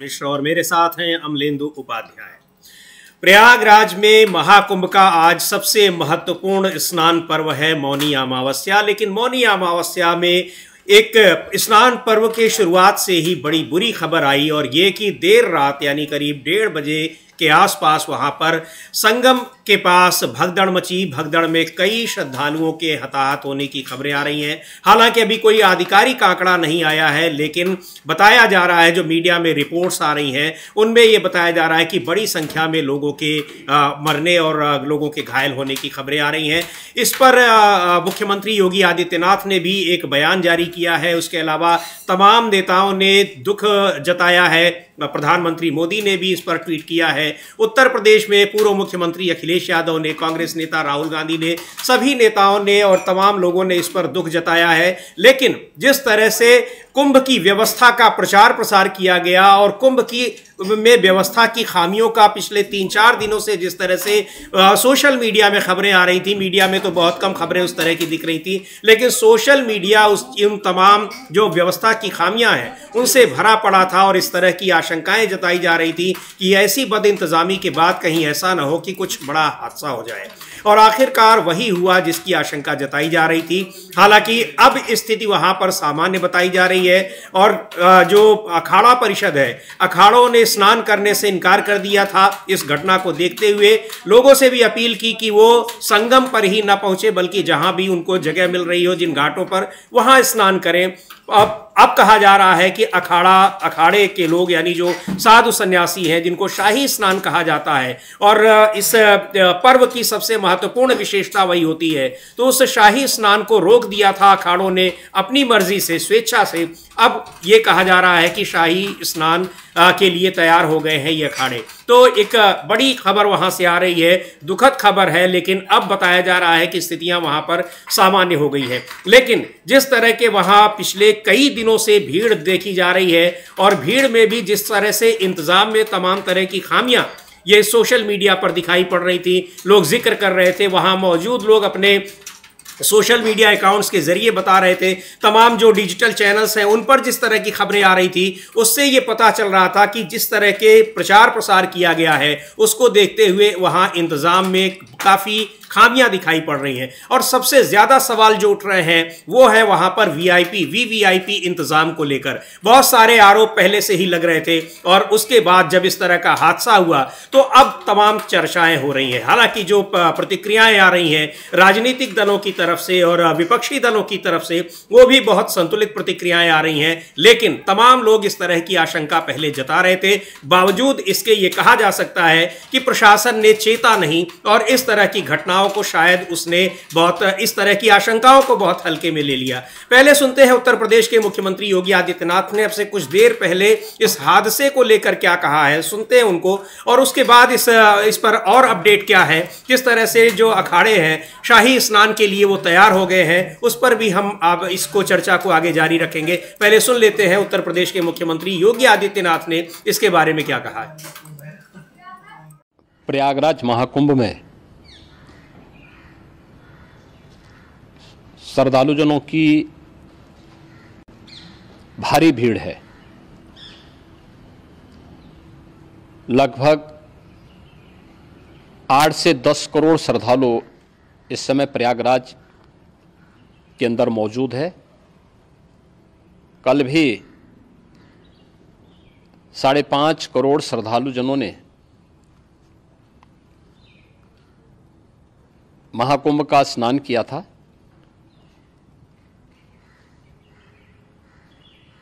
मिश्र और मेरे साथ हैं अमलेंदु उपाध्याय। प्रयागराज में महाकुंभ का आज सबसे महत्वपूर्ण स्नान पर्व है मौनी अमावस्या। लेकिन मौनी अमावस्या में एक स्नान पर्व के शुरुआत से ही बड़ी बुरी खबर आई और ये कि देर रात यानी करीब 1:30 बजे के आसपास वहां पर संगम के पास भगदड़ मची। भगदड़ में कई श्रद्धालुओं के हताहत होने की खबरें आ रही हैं। हालांकि अभी कोई आधिकारिक आंकड़ा नहीं आया है, लेकिन बताया जा रहा है, जो मीडिया में रिपोर्ट्स आ रही हैं उनमें यह बताया जा रहा है कि बड़ी संख्या में लोगों के मरने और लोगों के घायल होने की खबरें आ रही हैं। इस पर मुख्यमंत्री योगी आदित्यनाथ ने भी एक बयान जारी किया है। उसके अलावा तमाम नेताओं ने दुख जताया है। प्रधानमंत्री मोदी ने भी इस पर ट्वीट किया है। उत्तर प्रदेश में पूर्व मुख्यमंत्री अखिलेश यादव ने, कांग्रेस नेता राहुल गांधी ने, सभी नेताओं ने और तमाम लोगों ने इस पर दुख जताया है। लेकिन जिस तरह से कुंभ की व्यवस्था का प्रचार प्रसार किया गया और कुंभ की में व्यवस्था की खामियों का पिछले 3-4 दिनों से जिस तरह से सोशल मीडिया में खबरें आ रही थी, मीडिया में तो बहुत कम खबरें उस तरह की दिख रही थी, लेकिन सोशल मीडिया उन तमाम जो व्यवस्था की खामियां हैं उनसे भरा पड़ा था और इस तरह की आशंकाएं जताई जा रही थी कि ऐसी बदइंतजामी के बाद कहीं ऐसा ना हो कि कुछ बड़ा हादसा हो जाए। और आखिरकार वही हुआ जिसकी आशंका जताई जा रही थी। हालांकि अब स्थिति वहां पर सामान्य बताई जा रही है और जो अखाड़ा परिषद है, अखाड़ों ने स्नान करने से इनकार कर दिया था। इस घटना को देखते हुए लोगों से भी अपील की कि वो संगम पर ही न पहुंचे, बल्कि जहां भी उनको जगह मिल रही हो, जिन घाटों पर, वहां स्नान करें। अब कहा जा रहा है कि अखाड़े के लोग यानी जो साधु सन्यासी हैं, जिनको शाही स्नान कहा जाता है और इस पर्व की सबसे महत्वपूर्ण विशेषता वही होती है, तो उस शाही स्नान को रोक दिया था अखाड़ों ने अपनी मर्जी से, स्वेच्छा से। अब ये कहा जा रहा है कि शाही स्नान के लिए तैयार हो गए हैं ये अखाड़े। तो एक बड़ी खबर वहां से आ रही है, दुखद खबर है, लेकिन अब बताया जा रहा है कि स्थितियां वहां पर सामान्य हो गई है। लेकिन जिस तरह के वहां पिछले कई दिनों से भीड़ देखी जा रही है और भीड़ में भी जिस तरह से इंतजाम में तमाम तरह की खामियां ये सोशल मीडिया पर दिखाई पड़ रही थी, लोग जिक्र कर रहे थे, वहां मौजूद लोग अपने सोशल मीडिया अकाउंट्स के जरिए बता रहे थे, तमाम जो डिजिटल चैनल्स हैं उन पर जिस तरह की खबरें आ रही थी, उससे ये पता चल रहा था कि जिस तरह के प्रचार प्रसार किया गया है उसको देखते हुए वहां इंतजाम में काफ़ी खामियां दिखाई पड़ रही हैं। और सबसे ज़्यादा सवाल जो उठ रहे हैं वो है वहां पर वीवीआईपी इंतजाम को लेकर। बहुत सारे आरोप पहले से ही लग रहे थे और उसके बाद जब इस तरह का हादसा हुआ तो अब तमाम चर्चाएं हो रही हैं। हालांकि जो प्रतिक्रियाएं आ रही हैं राजनीतिक दलों की तरफ से और विपक्षी दलों की तरफ से, वो भी बहुत संतुलित प्रतिक्रियाएं आ रही हैं, लेकिन तमाम लोग इस तरह की आशंका पहले जता रहे थे। बावजूद इसके ये कहा जा सकता है कि प्रशासन ने चेता नहीं और इस तरह की घटनाओं को शायद उसने बहुत, इस तरह की आशंकाओं को बहुत हल्के में ले लिया। पहले सुनते हैं उत्तर प्रदेश के मुख्यमंत्री योगी आदित्यनाथ ने अब से कुछ देर पहले इस हादसे को लेकर क्या कहा है, सुनते हैं उनको, और उसके बाद इस पर और अपडेट क्या है, किस तरह से जो अखाड़े हैं शाही स्नान के लिए वो तैयार हो गए हैं, उस पर भी हम अब इसको चर्चा को आगे जारी रखेंगे। पहले सुन लेते हैं उत्तर प्रदेश के मुख्यमंत्री योगी आदित्यनाथ ने इसके बारे में क्या कहा है। प्रयागराज महाकुंभ में श्रद्धालुजनों की भारी भीड़ है। लगभग 8 से 10 करोड़ श्रद्धालु इस समय प्रयागराज के अंदर मौजूद है। कल भी 5.5 करोड़ श्रद्धालुजनों ने महाकुंभ का स्नान किया था।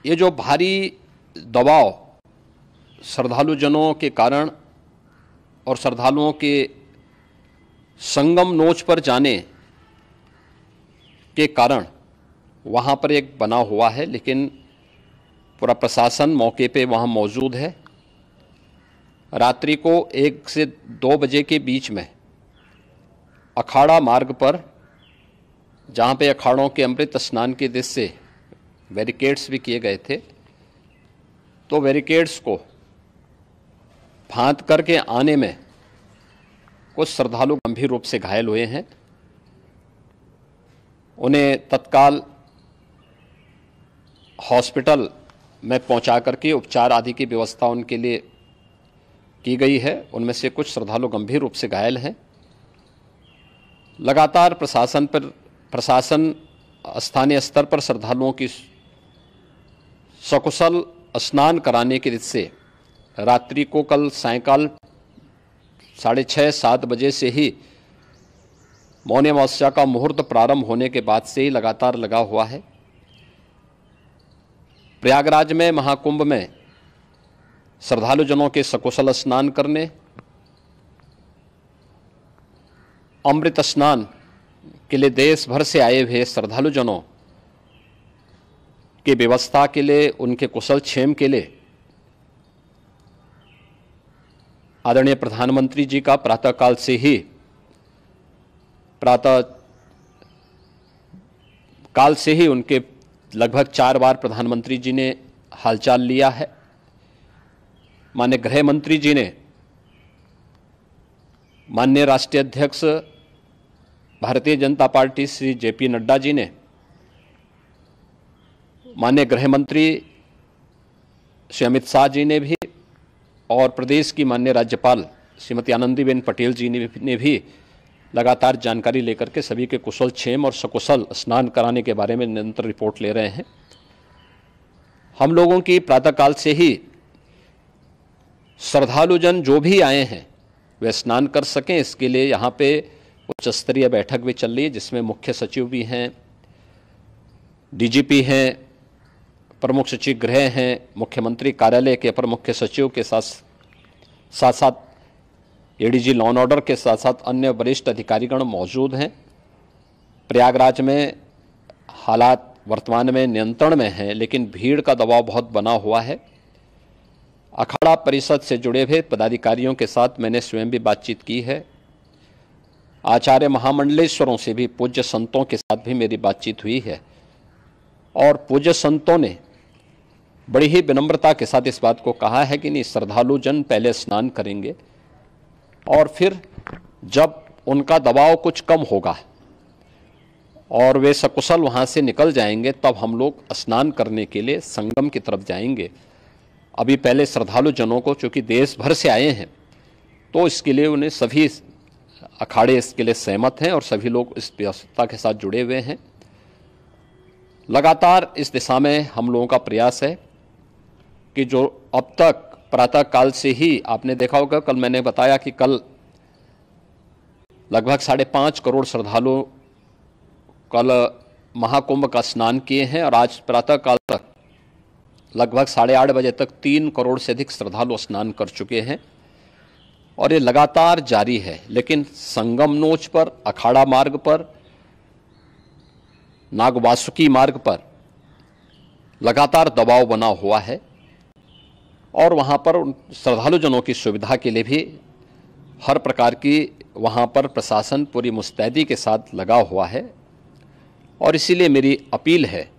ये जो भारी दबाव श्रद्धालुजनों के कारण और श्रद्धालुओं के संगम नोच पर जाने के कारण वहाँ पर एक बना हुआ है, लेकिन पूरा प्रशासन मौके पे वहाँ मौजूद है। रात्रि को 1 से 2 बजे के बीच में अखाड़ा मार्ग पर, जहाँ पे अखाड़ों के अमृत स्नान के दृश्य से बैरिकेड्स भी किए गए थे, तो बैरिकेड्स को फांद करके आने में कुछ श्रद्धालु गंभीर रूप से घायल हुए हैं। उन्हें तत्काल हॉस्पिटल में पहुंचा करके उपचार आदि की व्यवस्था उनके लिए की गई है। उनमें से कुछ श्रद्धालु गंभीर रूप से घायल हैं। लगातार प्रशासन स्थानीय स्तर पर श्रद्धालुओं की सकुशल स्नान कराने के से रात्रि को कल सायंकाल 6:30-7 बजे से ही मौनी अमावस्या का मुहूर्त प्रारंभ होने के बाद से ही लगातार लगा हुआ है। प्रयागराज में महाकुंभ में श्रद्धालुजनों के सकुशल स्नान करने, अमृत स्नान के लिए देश भर से आए हुए श्रद्धालुजनों की व्यवस्था के लिए, उनके कुशल क्षेम के लिए आदरणीय प्रधानमंत्री जी का प्रातःकाल से ही उनके लगभग 4 बार प्रधानमंत्री जी ने हालचाल लिया है। माननीय गृह मंत्री जी ने, माननीय राष्ट्रीय अध्यक्ष भारतीय जनता पार्टी श्री JP नड्डा जी ने, माननीय गृह मंत्री श्री अमित शाह जी ने भी, और प्रदेश की माननीय राज्यपाल श्रीमती आनंदीबेन पटेल जी ने भी लगातार जानकारी लेकर के सभी के कुशल क्षेम और सकुशल स्नान कराने के बारे में निरंतर रिपोर्ट ले रहे हैं। हम लोगों की प्रातःकाल से ही श्रद्धालुजन जो भी आए हैं वे स्नान कर सकें, इसके लिए यहाँ पे उच्च स्तरीय बैठक भी चल रही है, जिसमें मुख्य सचिव भी हैं, DGP हैं, प्रमुख सचिव गृह हैं, मुख्यमंत्री कार्यालय के अपर मुख्य सचिव के साथ ADG लॉ एंड ऑर्डर के साथ साथ अन्य वरिष्ठ अधिकारीगण मौजूद हैं। प्रयागराज में हालात वर्तमान में नियंत्रण में हैं, लेकिन भीड़ का दबाव बहुत बना हुआ है। अखाड़ा परिषद से जुड़े हुए पदाधिकारियों के साथ मैंने स्वयं भी बातचीत की है। आचार्य महामंडलेश्वरों से भी, पूज्य संतों के साथ भी मेरी बातचीत हुई है, और पूज्य संतों ने बड़ी ही विनम्रता के साथ इस बात को कहा है कि नहीं, श्रद्धालु जन पहले स्नान करेंगे और फिर जब उनका दबाव कुछ कम होगा और वे सकुशल वहाँ से निकल जाएंगे, तब हम लोग स्नान करने के लिए संगम की तरफ जाएंगे। अभी पहले श्रद्धालु जनों को, चूँकि देश भर से आए हैं, तो इसके लिए उन्हें सभी अखाड़े इसके लिए सहमत हैं और सभी लोग इस व्यवस्था के साथ जुड़े हुए हैं। लगातार इस दिशा में हम लोगों का प्रयास है कि जो अब तक प्रातःकाल से ही आपने देखा होगा, कल मैंने बताया कि कल लगभग 5.5 करोड़ श्रद्धालु कल महाकुंभ का स्नान किए हैं, और आज प्रातःकाल तक लगभग 8:30 बजे तक 3 करोड़ से अधिक श्रद्धालु स्नान कर चुके हैं, और ये लगातार जारी है। लेकिन संगम नोच पर, अखाड़ा मार्ग पर, नागवासुकी मार्ग पर लगातार दबाव बना हुआ है, और वहाँ पर श्रद्धालुजनों की सुविधा के लिए भी हर प्रकार की वहाँ पर प्रशासन पूरी मुस्तैदी के साथ लगा हुआ है। और इसीलिए मेरी अपील है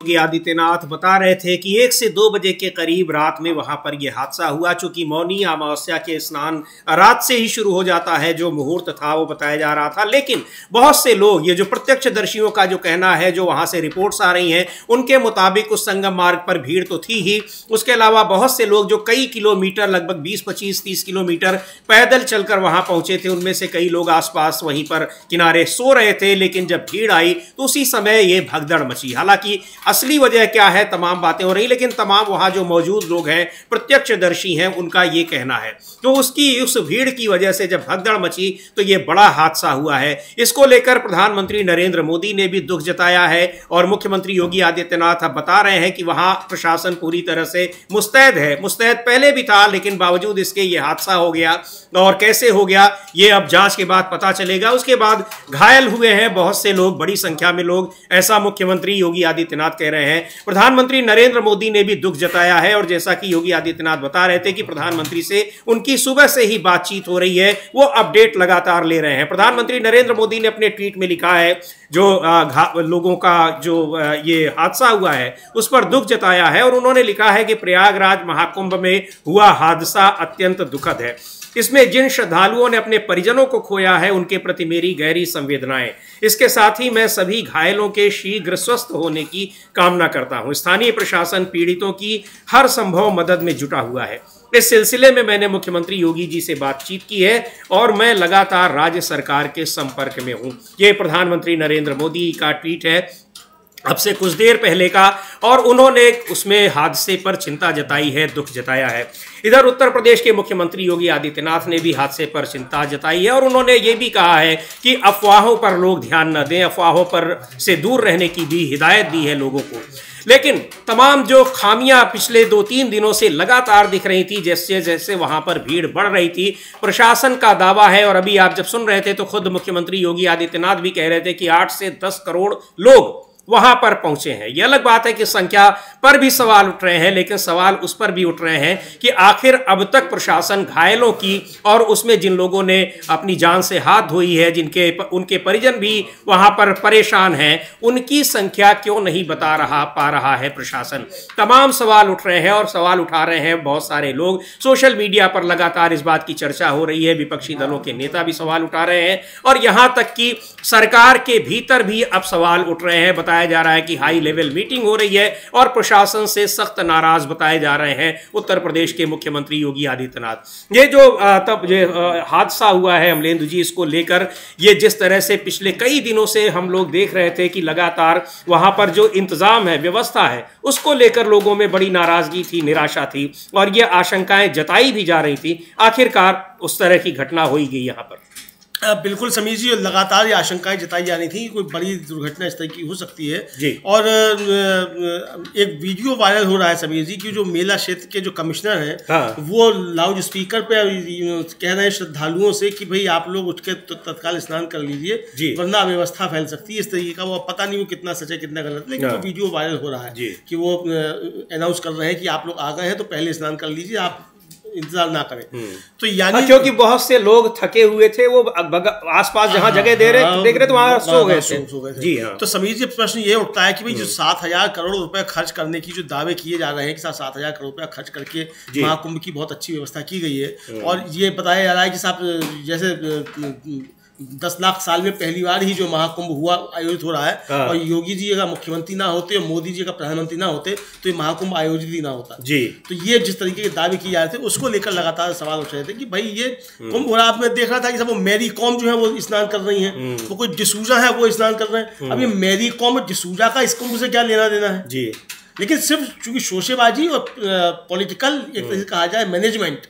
योगी आदित्यनाथ बता रहे थे कि 1 से 2 बजे के करीब रात में वहां पर यह हादसा हुआ। चूंकि मौनी अमावस्या के स्नान रात से ही शुरू हो जाता है, जो मुहूर्त था वो बताया जा रहा था, लेकिन बहुत से लोग, ये जो प्रत्यक्षदर्शियों का जो कहना है, जो वहां से रिपोर्ट्स आ रही हैं, उनके मुताबिक उस संगम मार्ग पर भीड़ तो थी ही, उसके अलावा बहुत से लोग जो कई किलोमीटर, लगभग 20, 25, 30 किलोमीटर पैदल चलकर वहां पहुंचे थे, उनमें से कई लोग आसपास वहीं पर किनारे सो रहे थे। लेकिन जब भीड़ आई तो उसी समय ये भगदड़ मची। हालांकि असली वजह क्या है, तमाम बातें हो रही, लेकिन तमाम वहां जो मौजूद लोग हैं, प्रत्यक्षदर्शी हैं, उनका ये कहना है। तो उस भीड़ की वजह से जब भगदड़ मची तो ये बड़ा हादसा हुआ है। इसको लेकर प्रधानमंत्री नरेंद्र मोदी ने भी दुख जताया है, और मुख्यमंत्री योगी आदित्यनाथ अब बता रहे हैं कि वहां प्रशासन पूरी तरह से मुस्तैद है। मुस्तैद पहले भी था, लेकिन बावजूद इसके ये हादसा हो गया, और कैसे हो गया ये अब जांच के बाद पता चलेगा। उसके बाद घायल हुए हैं बहुत से लोग, बड़ी संख्या में लोग, ऐसा मुख्यमंत्री योगी आदित्यनाथ कह रहे हैं। प्रधानमंत्री नरेंद्र मोदी ने भी दुख जताया है, और जैसा कि योगी आदित्यनाथ बता रहे थे कि प्रधानमंत्री से उनकी सुबह से ही बातचीत हो रही है, वो अपडेट लगातार ले रहे हैं। प्रधानमंत्री नरेंद्र मोदी ने अपने ट्वीट में लिखा है, जो लोगों का जो ये हादसा हुआ है उस पर दुख जताया है, और उन्होंने लिखा है कि प्रयागराज महाकुंभ में हुआ हादसा अत्यंत दुखद है। इसमें जिन श्रद्धालुओं ने अपने परिजनों को खोया है उनके प्रति मेरी गहरी संवेदनाएं। इसके साथ ही मैं सभी घायलों के शीघ्र स्वस्थ होने की कामना करता हूं। स्थानीय प्रशासन पीड़ितों की हर संभव मदद में जुटा हुआ है। इस सिलसिले में मैंने मुख्यमंत्री योगी जी से बातचीत की है और मैं लगातार राज्य सरकार के संपर्क में हूं। यह प्रधानमंत्री नरेंद्र मोदी का ट्वीट है अब से कुछ देर पहले का, और उन्होंने उसमें हादसे पर चिंता जताई है, दुख जताया है। इधर उत्तर प्रदेश के मुख्यमंत्री योगी आदित्यनाथ ने भी हादसे पर चिंता जताई है और उन्होंने ये भी कहा है कि अफवाहों पर लोग ध्यान न दें, अफवाहों पर से दूर रहने की भी हिदायत दी है लोगों को। लेकिन तमाम जो खामियां पिछले 2-3 दिनों से लगातार दिख रही थी, जैसे जैसे वहां पर भीड़ बढ़ रही थी, प्रशासन का दावा है, और अभी आप जब सुन रहे थे तो खुद मुख्यमंत्री योगी आदित्यनाथ भी कह रहे थे कि 8 से 10 करोड़ लोग वहां पर पहुंचे हैं। यह अलग बात है कि संख्या पर भी सवाल उठ रहे हैं, लेकिन सवाल उस पर भी उठ रहे हैं कि आखिर अब तक प्रशासन घायलों की और उसमें जिन लोगों ने अपनी जान से हाथ धोई है, उनके परिजन भी वहां पर परेशान हैं, उनकी संख्या क्यों नहीं पा रहा है प्रशासन। तमाम सवाल उठ रहे हैं और सवाल उठा रहे हैं बहुत सारे लोग। सोशल मीडिया पर लगातार इस बात की चर्चा हो रही है, विपक्षी दलों के नेता भी सवाल उठा रहे हैं और यहां तक कि सरकार के भीतर भी अब सवाल उठ रहे हैं। बताया जा रहा है कि हाई लेवल मीटिंग हो रही है और प्रशासन से सख्त नाराज बताए जा रहे हैं उत्तर प्रदेश के मुख्यमंत्री योगी आदित्यनाथ। ये जो हादसा हुआ है अमलेंदु जी, इसको लेकर ये जिस तरह से पिछले कई दिनों से हम लोग देख रहे थे कि लगातार वहां पर जो इंतजाम है, व्यवस्था है, उसको लेकर लोगों में बड़ी नाराजगी थी, निराशा थी और ये आशंकाएं जताई भी जा रही थी। आखिरकार उस तरह की घटना हो ही गई यहां पर। बिल्कुल समीर जी, लगातार ये आशंकाएं जताई जा रही थी कोई बड़ी दुर्घटना इस तरह की हो सकती है जी। और एक वीडियो वायरल हो रहा है समीर जी कि जो मेला क्षेत्र के जो कमिश्नर हैं, हाँ। वो लाउड स्पीकर पे कह रहे हैं श्रद्धालुओं से कि भाई आप लोग उठ के तत्काल स्नान कर लीजिए वरना अव्यवस्था फैल सकती है। इस तरीके का वो पता नहीं वो कितना सच है कितना गलत, लेकिन वो वीडियो वायरल हो रहा है कि वो अनाउंस कर रहे हैं कि आप लोग आ गए हैं तो पहले स्नान कर लीजिए, आप इंतजार ना करें। तो यानी क्योंकि बहुत से लोग थके हुए थे, वो आसपास जहां जगह देख रहे तो वहां सो गए थे। जी हाँ। तो समीर जी प्रश्न ये उठता है कि भाई जो 7,000 करोड़ रुपए खर्च करने की जो दावे किए जा रहे हैं कि 7,000 करोड़ रुपया खर्च करके महाकुंभ की बहुत अच्छी व्यवस्था की गई है और ये बताया जा रहा है कि साहब जैसे 10 लाख साल में पहली बार ही जो महाकुंभ हुआ आयोजित हो रहा है और योगी जी अगर मुख्यमंत्री ना होते और मोदी जी अगर प्रधानमंत्री ना होते तो ये महाकुंभ आयोजित ही ना होता जी। तो ये जिस तरीके के दावे किए जा रहे थे उसको लेकर लगातार सवाल उठ रहे थे कि भाई ये कुंभ हो रहा है। मैं देख रहा था कि सब वो मैरी कॉम जो है वो स्नान कर रही है, वो कोई डिसूजा है वो स्नान कर रहे हैं। अब ये मैरी कॉम और डिसूजा का इस कुंभ से क्या लेना देना है जी। लेकिन सिर्फ चूंकि शोशेबाजी और पॉलिटिकल एक तरह से कहा जाए मैनेजमेंट,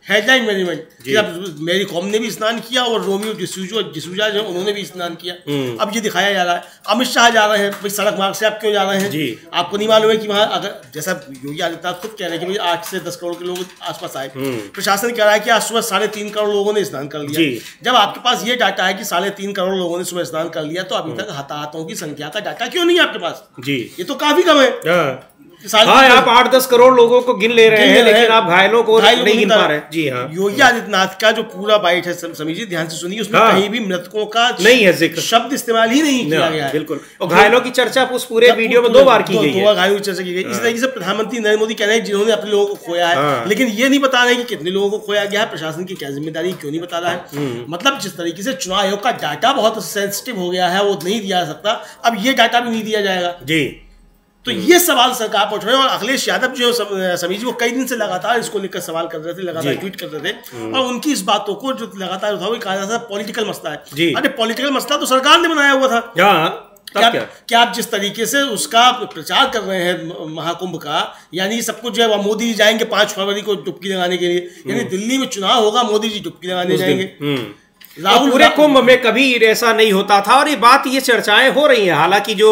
हेडलाइन मैनेजमेंट, अब मेरी कॉम ने भी स्नान किया और रोमियो डिसूजा जो उन्होंने भी स्नान किया। अब ये दिखाया जा रहा है अमित शाह जा रहे हैं, भाई सड़क मार्ग से आप क्यों जा रहे हैं जी? आपको नहीं मालूम है कि वहाँ अगर जैसा योगी आदित्यनाथ खुद कह रहे हैं कि भाई 8 से 10 करोड़ के लोग आसपास आए, प्रशासन कह रहा है कि आज सुबह 3.5 करोड़ लोगों ने स्नान कर लिया। जब आपके पास ये डाटा है कि 3.5 करोड़ लोगों ने सुबह स्नान कर लिया तो अभी तक हताहतों की संख्या का डाटा क्यों नहीं है आपके पास जी? ये तो काफी कम है। हाँ, आप 8-10 करोड़ लोगों को गिन ले रहे हैं लेकिन आप घायलों को नहीं गिन पा रहे हैं। जी हाँ। योगी आदित्यनाथ का जो पूरा बाइट है समीर जी ध्यान से सुनिए, उसमें कहीं भी मृतकों का नहीं है जिक्र, शब्द इस्तेमाल ही नहीं किया गया है। बिल्कुल। और घायलों की चर्चा उस पूरे वीडियो में 2 बार की गई है। घायलों की चर्चा की गई। इस तरीके से प्रधानमंत्री नरेंद्र मोदी कह रहे हैं जिन्होंने अपने लोगों को खोया है, लेकिन ये नहीं बता रहे कि कितने लोगों को खोया गया है, प्रशासन की क्या जिम्मेदारी क्यों नहीं बता रहा है। मतलब जिस तरीके से चुनाव आयोग का डाटा बहुत सेंसिटिव हो गया है वो नहीं दिया जा सकता, अब ये डाटा भी नहीं दिया जाएगा जी। तो ये सवाल सरकार पर उठ रहे हैं और अखिलेश यादव जो समीर जी वो कई दिन से लगातार इसको लेकर सवाल कर रहे थे, लगातार ट्वीट कर रहे थे और उनकी इस बातों को जो लगातार उठाओ कहा जाता था पॉलिटिकल मसला है। अरे पॉलिटिकल मसला तो सरकार ने बनाया हुआ था। क्या आप जिस तरीके से उसका प्रचार कर रहे हैं महाकुंभ का, यानी सब कुछ जो है मोदी जी जाएंगे 5 फरवरी को डुबकी लगाने के लिए, यानी दिल्ली में चुनाव होगा मोदी जी डुबकी लगाने जाएंगे। पूरे कुंभ में कभी ऐसा नहीं होता था और ये चर्चाएं हो रही हैं। हालांकि जो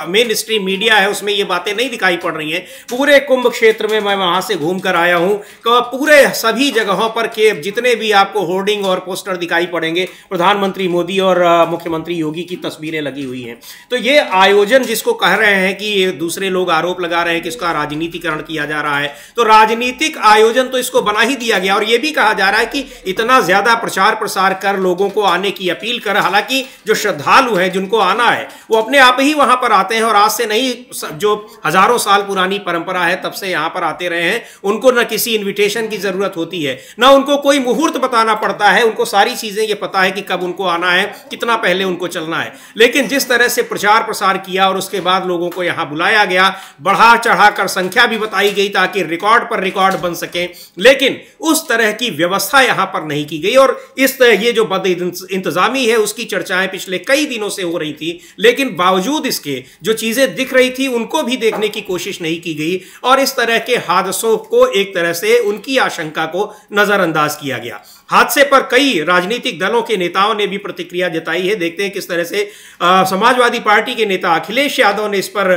मेन स्ट्रीम मीडिया है उसमें ये बातें नहीं दिखाई पड़ रही हैं। पूरे कुंभ क्षेत्र में मैं वहां से घूम कर आया हूं, पूरे सभी जगहों पर के जितने भी आपको होर्डिंग और पोस्टर दिखाई पड़ेंगे प्रधानमंत्री मोदी और मुख्यमंत्री योगी की तस्वीरें लगी हुई हैं। तो ये आयोजन जिसको कह रहे हैं कि दूसरे लोग आरोप लगा रहे हैं कि इसका राजनीतिकरण किया जा रहा है, तो राजनीतिक आयोजन तो इसको बना ही दिया गया और ये भी कहा जा रहा है कि इतना ज्यादा प्रचार प्रसार कर लोगों को आने की अपील कर, हालांकि जो श्रद्धालु हैं जिनको आना है वो अपने आप ही वहां पर आते हैं और आज से नहीं, जो हजारों साल पुरानी परंपरा है तब से यहां पर आते रहे हैं, उनको न किसी इन्विटेशन की जरूरत होती है, ना उनको कोई मुहूर्त बताना पड़ता है, उनको सारी चीजें ये पता है कि कब उनको आना है, कितना पहले उनको चलना है। लेकिन जिस तरह से प्रचार प्रसार किया और उसके बाद लोगों को यहां बुलाया गया, बढ़ा चढ़ाकर संख्या भी बताई गई ताकि रिकॉर्ड पर रिकॉर्ड बन सके, लेकिन उस तरह की व्यवस्था यहां पर नहीं की गई। और इस तरह ये जो बद इंतजामी है उसकी चर्चाएं पिछले कई दिनों से हो रही थी, लेकिन बावजूद इसके जो चीजें दिख रही थी उनको भी देखने की कोशिश नहीं की गई और इस तरह के हादसों को एक तरह से उनकी आशंका को नजरअंदाज किया गया। हादसे पर कई राजनीतिक दलों के नेताओं ने भी प्रतिक्रिया जताई है। देखते हैं किस तरह से समाजवादी पार्टी के नेता अखिलेश यादव ने इस पर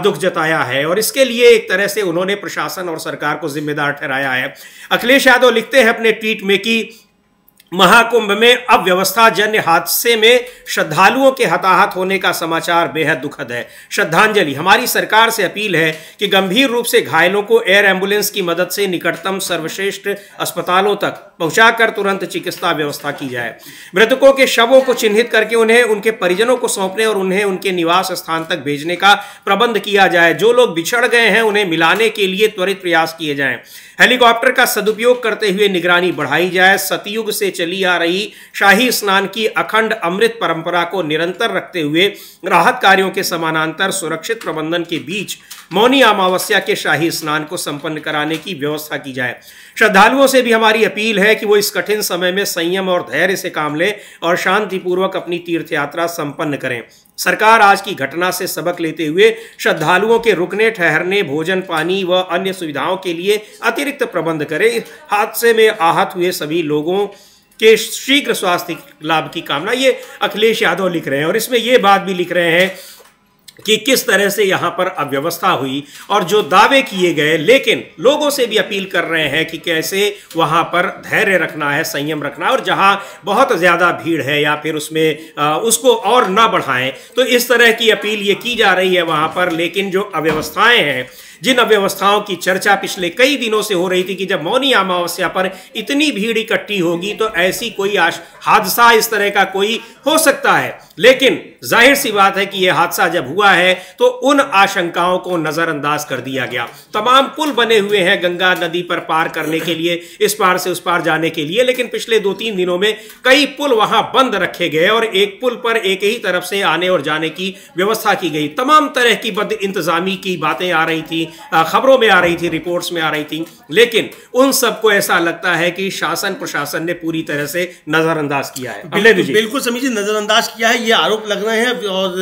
दुख जताया है और इसके लिए एक तरह से उन्होंने प्रशासन और सरकार को जिम्मेदार ठहराया है। अखिलेश यादव लिखते हैं अपने ट्वीट में कि महाकुंभ में अव्यवस्था जन्य हादसे में श्रद्धालुओं के हताहत होने का समाचार बेहद दुखद है। श्रद्धांजलि, हमारी सरकार से अपील है कि गंभीर रूप से घायलों को एयर एम्बुलेंस की मदद से निकटतम सर्वश्रेष्ठ अस्पतालों तक पहुंचाकर तुरंत चिकित्सा व्यवस्था की जाए। मृतकों के शवों को चिन्हित करके उन्हें उनके परिजनों को सौंपने और उन्हें उनके निवास स्थान तक भेजने का प्रबंध किया जाए। जो लोग बिछड़ गए हैं उन्हें मिलाने के लिए त्वरित प्रयास किए जाएं। हेलीकॉप्टर का सदुपयोग करते हुए निगरानी बढ़ाई जाए। सतयुग से चली आ रही शाही स्नान की अखंड अमृत परंपरा को निरंतर रखते हुए राहत कार्यों के समानांतर सुरक्षित प्रबंधन के बीच मौनी अमावस्या के शाही स्नान को संपन्न कराने की व्यवस्था की जाए। श्रद्धालुओं से भी हमारी अपील है कि वो इस कठिन समय में संयम और धैर्य से काम लें और शांतिपूर्वक अपनी तीर्थ यात्रा संपन्न करें। सरकार आज की घटना से सबक लेते हुए श्रद्धालुओं के रुकने, ठहरने, भोजन, पानी व अन्य सुविधाओं के लिए अतिरिक्त प्रबंध करे। हादसे में आहत हुए सभी लोगों के शीघ्र स्वास्थ्य लाभ की कामना, ये अखिलेश यादव लिख रहे हैं। और इसमें ये बात भी लिख रहे हैं कि किस तरह से यहाँ पर अव्यवस्था हुई और जो दावे किए गए, लेकिन लोगों से भी अपील कर रहे हैं कि कैसे वहाँ पर धैर्य रखना है, संयम रखना है और जहाँ बहुत ज़्यादा भीड़ है या फिर उसमें उसको और ना बढ़ाएं। तो इस तरह की अपील ये की जा रही है वहाँ पर। लेकिन जो अव्यवस्थाएं हैं, जिन अव्यवस्थाओं की चर्चा पिछले कई दिनों से हो रही थी कि जब मौनी अमावस्या पर इतनी भीड़ इकट्ठी होगी तो ऐसी कोई हादसा इस तरह का कोई हो सकता है, लेकिन जाहिर सी बात है कि यह हादसा जब हुआ है तो उन आशंकाओं को नजरअंदाज कर दिया गया। तमाम पुल बने हुए हैं गंगा नदी पर पार करने के लिए, इस पार से उस पार जाने के लिए, लेकिन पिछले 2-3 दिनों में कई पुल वहां बंद रखे गए और एक पुल पर एक ही तरफ से आने और जाने की व्यवस्था की गई। तमाम तरह की बद इंतजामी की बातें आ रही थी, खबरों में आ रही थी, रिपोर्ट्स में आ रही थी, लेकिन उन सबको ऐसा लगता है कि शासन प्रशासन ने पूरी तरह से नजरअंदाज किया है। बिल्कुल समझिए, नजरअंदाज किया है, ये आरोप लग रहे हैं और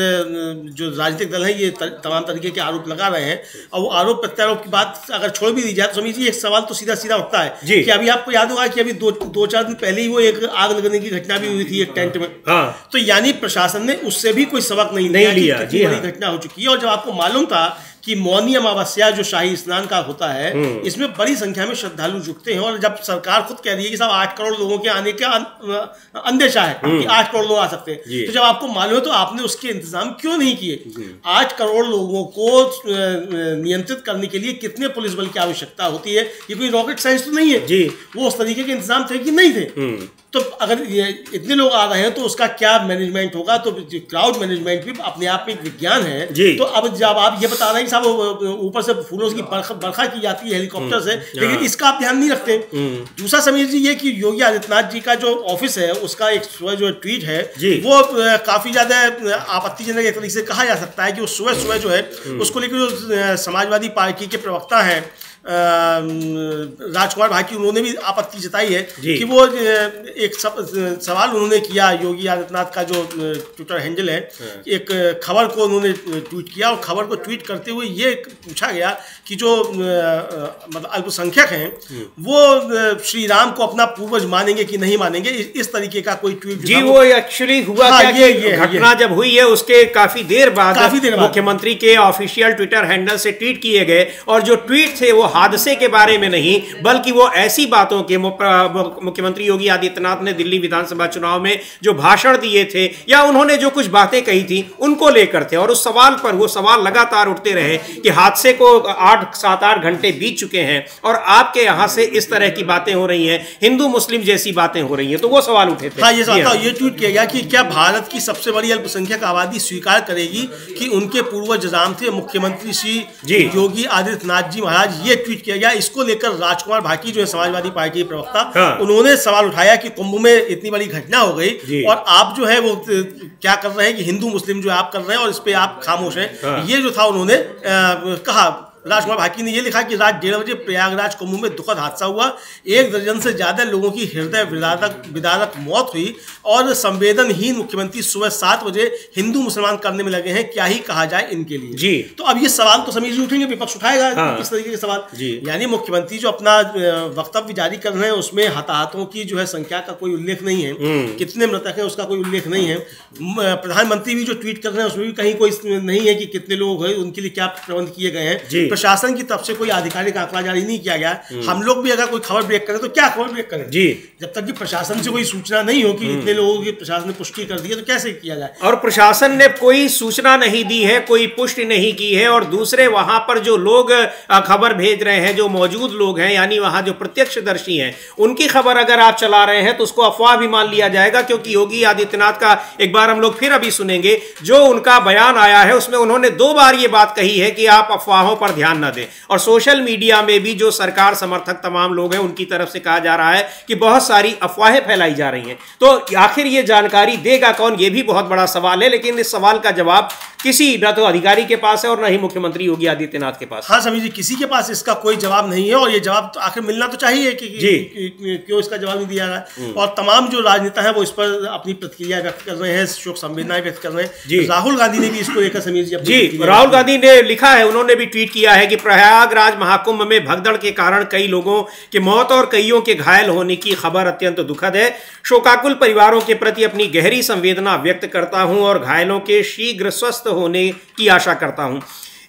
जो राजनीतिक दल हैं ये तमाम तरीके के आरोप लगा रहे हैं। और वो आरोप प्रत्यारोप की बात अगर छोड़ भी दी जाए तो समझिए एक सवाल तो सीधा सीधा उठता है कि अभी आपको याद होगा कि अभी 2-4 दिन पहले ही वो एक आग लगने की घटना भी हुई थी एक टेंट में। हाँ। तो यानी प्रशासन ने उससे भी कोई सबक नहीं लिया। बड़ी घटना हो चुकी है। और जब आपको मालूम था कि मौनी अमावस्या जो शाही स्नान का होता है इसमें बड़ी संख्या में श्रद्धालु जुटते हैं और जब सरकार खुद कह रही है कि साहब 8 करोड़ लोगों के आने का अंदेशा है कि 8 करोड़ लोग आ सकते हैं, तो जब आपको मालूम है तो आपने उसके इंतजाम क्यों नहीं किए? 8 करोड़ लोगों को नियंत्रित करने के लिए कितने पुलिस बल की आवश्यकता होती है? ये कोई रॉकेट साइंस तो नहीं है। वो उस तरीके के इंतजाम थे कि नहीं थे? तो अगर ये इतने लोग आ रहे हैं तो उसका क्या मैनेजमेंट होगा? तो क्राउड मैनेजमेंट भी अपने आप में एक विज्ञान है। तो अब जब आप ये बता रहे हैं कि साहब ऊपर से फूलों की बरखा की जाती है हेलीकॉप्टर से, लेकिन इसका आप ध्यान नहीं रखते। दूसरा समझिए ये कि योगी आदित्यनाथ जी का जो ऑफिस है उसका एक सुबह जो ट्वीट है वो काफी ज्यादा आपत्तिजनक एक तरीके से कहा जा सकता है कि वो सुबह जो है उसको लेकर जो समाजवादी पार्टी के प्रवक्ता है राजकुमार भाटी, उन्होंने भी आपत्ति जताई है कि वो एक सवाल उन्होंने किया योगी आदित्यनाथ का जो ट्विटर हैंडल है, एक खबर को उन्होंने ट्वीट किया और खबर को ट्वीट करते हुए ये पूछा गया कि जो मतलब अल्पसंख्यक हैं वो श्री राम को अपना पूर्वज मानेंगे कि नहीं मानेंगे, इस तरीके का कोई ट्वीट। जी वो एक्चुअली हुआ क्या कि घटना जब हुई है उसके काफी देर बाद मुख्यमंत्री के ऑफिशियल ट्विटर हैंडल से ट्वीट किए गए और जो ट्वीट थे वो हादसे के बारे में नहीं बल्कि वो ऐसी बातों के, मुख्यमंत्री योगी आदित्यनाथ ने दिल्ली विधानसभा चुनाव में जो भाषण दिए थे या उन्होंने जो कुछ बातें कही थी उनको लेकर थे। और उस सवाल पर वो सवाल लगातार उठते रहे कि हादसे को 7-8 घंटे बीत चुके हैं और आपके यहां से इस तरह की बातें हो रही हैं, हिंदू मुस्लिम जैसी बातें हो रही हैं। तो वो सवाल उठे थे। हाँ, ये ट्वीट किया गया कि क्या भारत की सबसे बड़ी अल्पसंख्यक आबादी स्वीकार करेगी कि उनके पूर्वज राम थे? मुख्यमंत्री श्री योगी आदित्यनाथ जी महाराज, ये ट्वीट किया गया। इसको लेकर राजकुमार भाटी जो है समाजवादी पार्टी के प्रवक्ता, उन्होंने सवाल उठाया कि कुंभ में इतनी बड़ी घटना हो गई और आप जो है वो क्या कर रहे हैं कि हिंदू मुस्लिम जो आप कर रहे हैं और इस पे आप खामोश हैं। ये जो था उन्होंने कहा। राजकुमार भाटी ने यह लिखा कि रात 1:30 बजे प्रयागराज कुंभ में दुखद हादसा हुआ। 1 दर्जन से ज्यादा लोगों की हृदय विदारक मौत हुई और संवेदनहीन मुख्यमंत्री सुबह 7 बजे हिंदू मुसलमान करने में लगे हैं। क्या ही कहा जाए इनके लिए। जी, तो अब ये सवाल तो समीर जी उठेंगे, विपक्ष उठाएगा किस तरीके के सवाल। यानी मुख्यमंत्री जो अपना वक्तव्य जारी कर रहे हैं उसमें हताहतों की जो है संख्या का कोई उल्लेख नहीं है, कितने मृतक है उसका कोई उल्लेख नहीं है। प्रधानमंत्री भी जो ट्वीट कर रहे हैं उसमें भी कहीं कोई नहीं है कि कितने लोग हुए, उनके लिए क्या प्रबंध किए गए हैं। प्रशासन की तरफ से कोई आधिकारिक आंकड़ा जारी नहीं किया गया। हम लोग भी अगर कोई खबर ब्रेक करें तो क्या खबर ब्रेक करें जी, जब तक कि प्रशासन से कोई सूचना नहीं हो कि इतने लोगों की प्रशासन ने पुष्टि कर दी है तो कैसे किया जाए। और प्रशासन ने कोई सूचना नहीं दी है, कोई पुष्टि नहीं की है। और दूसरे वहां पर जो लोग खबर भेज रहे हैं, जो मौजूद लोग हैं यानी वहां जो प्रत्यक्षदर्शी हैं, उनकी खबर अगर आप चला रहे हैं तो उसको अफवाह भी मान लिया जाएगा। क्योंकि योगी आदित्यनाथ का एक बार हम लोग फिर अभी सुनेंगे, जो उनका बयान आया है उसमें उन्होंने 2 बार ये बात कही है कि आप अफवाहों पर ध्यान न दें। और सोशल मीडिया में भी जो सरकार समर्थक तमाम लोग हैं उनकी तरफ से कहा जा रहा है कि बहुत सारी अफवाहें फैलाई जा रही हैं। तो आखिर ये जानकारी देगा कौन, ये भी बहुत बड़ा सवाल है। लेकिन इस सवाल का जवाब किसी न तो अधिकारी के पास है और न ही मुख्यमंत्री योगी आदित्यनाथ के पास। हाँ समीर जी, किसी के पास इसका कोई जवाब नहीं है और ये जवाब तो आखिर मिलना तो चाहिए कि क्यों इसका जवाब नहीं दिया रहा है। और तमाम जो राजनेता है वो इस पर अपनी प्रतिक्रिया व्यक्त कर रहे हैं, शोक संवेदनाएं व्यक्त कर रहे हैं। राहुल गांधी ने भी इसको लेकर समीर जी राहुल गांधी ने लिखा है, उन्होंने भी ट्वीट किया है कि प्रयागराज महाकुंभ में भगदड़ के कारण कई लोगों की मौत और कईयों के घायल होने की खबर अत्यंत दुखद है। शोकाकुल परिवारों के प्रति अपनी गहरी संवेदना व्यक्त करता हूं और घायलों के शीघ्र स्वस्थ होने की आशा करता हूं।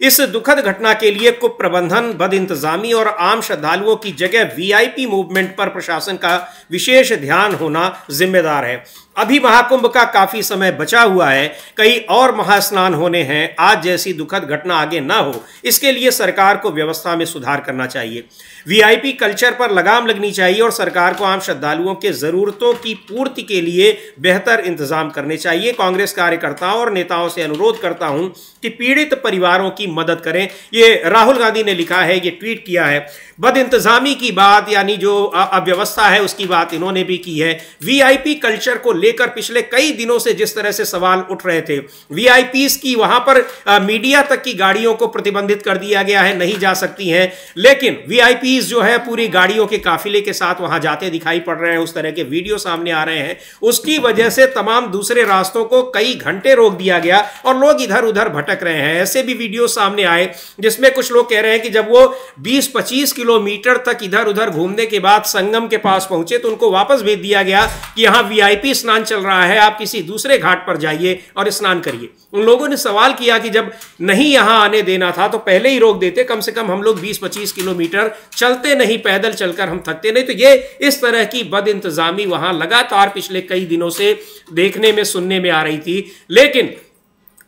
इस दुखद घटना के लिए कुप्रबंधन, बदइंतजामी और आम श्रद्धालुओं की जगह वीआईपी मूवमेंट पर प्रशासन का विशेष ध्यान होना जिम्मेदार है। अभी महाकुंभ का काफी समय बचा हुआ है, कई और महास्नान होने हैं। आज जैसी दुखद घटना आगे ना हो, इसके लिए सरकार को व्यवस्था में सुधार करना चाहिए। वीआईपी कल्चर पर लगाम लगनी चाहिए और सरकार को आम श्रद्धालुओं के जरूरतों की पूर्ति के लिए बेहतर इंतजाम करने चाहिए। कांग्रेस कार्यकर्ताओं और नेताओं से अनुरोध करता हूं कि पीड़ित परिवारों की मदद करें। ये राहुल गांधी ने लिखा है, ये ट्वीट किया है। बदइंतजामी की बात यानी जो अव्यवस्था है उसकी बात इन्होंने भी की है। वीआईपी कल्चर को लेकर पिछले कई दिनों से जिस तरह से सवाल उठ रहे थे, वीआईपीज की वहां पर मीडिया तक की गाड़ियों को प्रतिबंधित कर दिया गया है, नहीं जा सकती हैं। लेकिन वीआईपीज जो है पूरी गाड़ियों के काफिले के साथ वहां जाते दिखाई पड़ रहे हैं, उस तरह के वीडियो सामने आ रहे हैं। उसकी वजह से तमाम दूसरे रास्तों को कई घंटे रोक दिया गया और लोग इधर उधर भटक रहे हैं। ऐसे भी वीडियो सामने आए जिसमें कुछ लोग कह रहे हैं कि जब वो 20-25 किलोमीटर तक इधर उधर घूमने के बाद संगम के पास पहुंचे तो उनको वापस भेज दिया गया कि यहां वीआईपी स्नान चल रहा है, आप किसी दूसरे घाट पर जाइए और स्नान करिए। उन लोगों ने सवाल किया कि जब नहीं यहां आने देना था तो पहले ही रोक देते, कम से कम हम लोग 20-25 किलोमीटर चलते नहीं, पैदल चलकर हम थकते नहीं। तो ये इस तरह की बदइंतजामी वहां लगातार पिछले कई दिनों से देखने में सुनने में आ रही थी, लेकिन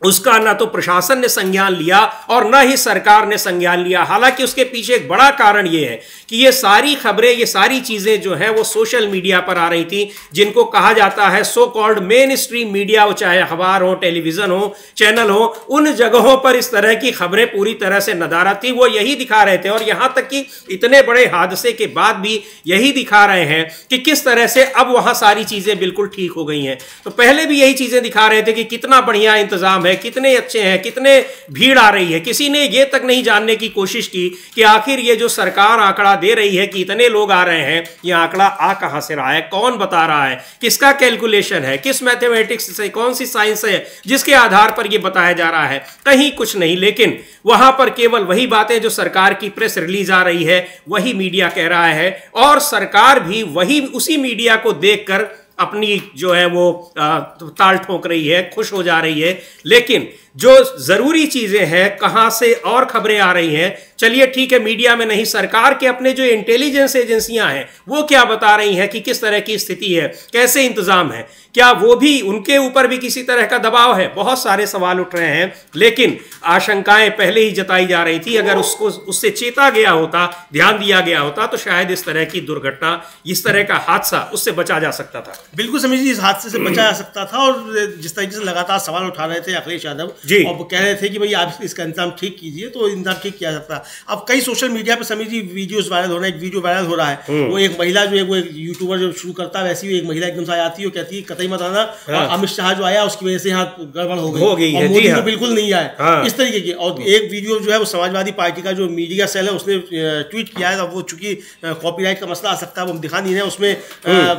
उसका ना तो प्रशासन ने संज्ञान लिया और ना ही सरकार ने संज्ञान लिया। हालांकि उसके पीछे एक बड़ा कारण यह है कि ये सारी खबरें, ये सारी चीजें जो है वो सोशल मीडिया पर आ रही थी, जिनको कहा जाता है so called main stream media, वो चाहे अखबार हो, टेलीविजन हो, चैनल हो, उन जगहों पर इस तरह की खबरें पूरी तरह से नदारद थी। वो यही दिखा रहे थे और यहां तक कि इतने बड़े हादसे के बाद भी यही दिखा रहे हैं कि किस तरह से अब वहां सारी चीजें बिल्कुल ठीक हो गई हैं। तो पहले भी यही चीजें दिखा रहे थे कि कितना बढ़िया इंतजाम है, कितने अच्छे हैं, कितने भीड़ आ रही है। किसी ने ये तक नहीं जानने की कोशिश की कि आखिर ये जो सरकार आंकड़ा दे रही है कि इतने लोग आ रहे हैं, ये आंकड़ा आ कहां से रहा है, कौन बता रहा है, किसका कैलकुलेशन है, किस मैथमेटिक्स से, कौन सी साइंस है जिसके आधार पर यह बताया जा रहा है। कहीं कुछ नहीं। लेकिन वहां पर केवल वही बातें जो सरकार की प्रेस रिलीज आ रही है वही मीडिया कह रहा है और सरकार भी वही उसी मीडिया को देखकर अपनी जो है वो ताल ठोक रही है, खुश हो जा रही है। लेकिन जो जरूरी चीजें हैं, कहां से और खबरें आ रही हैं, चलिए ठीक है, मीडिया में नहीं, सरकार के अपने जो इंटेलिजेंस एजेंसियां हैं वो क्या बता रही हैं कि किस तरह की स्थिति है, कैसे इंतजाम है, क्या वो भी, उनके ऊपर भी किसी तरह का दबाव है? बहुत सारे सवाल उठ रहे हैं, लेकिन आशंकाएं पहले ही जताई जा रही थी। अगर उससे चेता गया होता, ध्यान दिया गया होता, तो शायद इस तरह की दुर्घटना, इस तरह का हादसा उससे बचा जा सकता था। बिल्कुल समीर जी, इस हादसे से बचा जा सकता था। और जिस तरीके से लगातार सवाल उठा रहे थे अखिलेश यादव जी, और वो कह रहे थे कि भाई आप इसका इंतजाम ठीक कीजिए, तो इंतजाम ठीक किया जाता। अब कई सोशल मीडिया पर समीर जी वीडियोस वायरल हो रहे हैं। एक वीडियो वायरल हो रहा है, वो एक महिला जो है, वो एक यूट्यूबर जो शुरू करता है, वैसी ही एक महिला एकदम से आ जाती है, कहती है कतई मत आना, और अमित शाह जो आया उसकी वजह से यहाँ गड़बड़ हो गई और मोदी तो बिल्कुल नहीं आए, इस तरीके की। और एक वीडियो जो है वो समाजवादी पार्टी का जो मीडिया सेल है उसने ट्वीट किया है। अब वो चूंकि कॉपीराइट का मसला आ सकता है, वो हम दिखा नहीं रहे। उसमें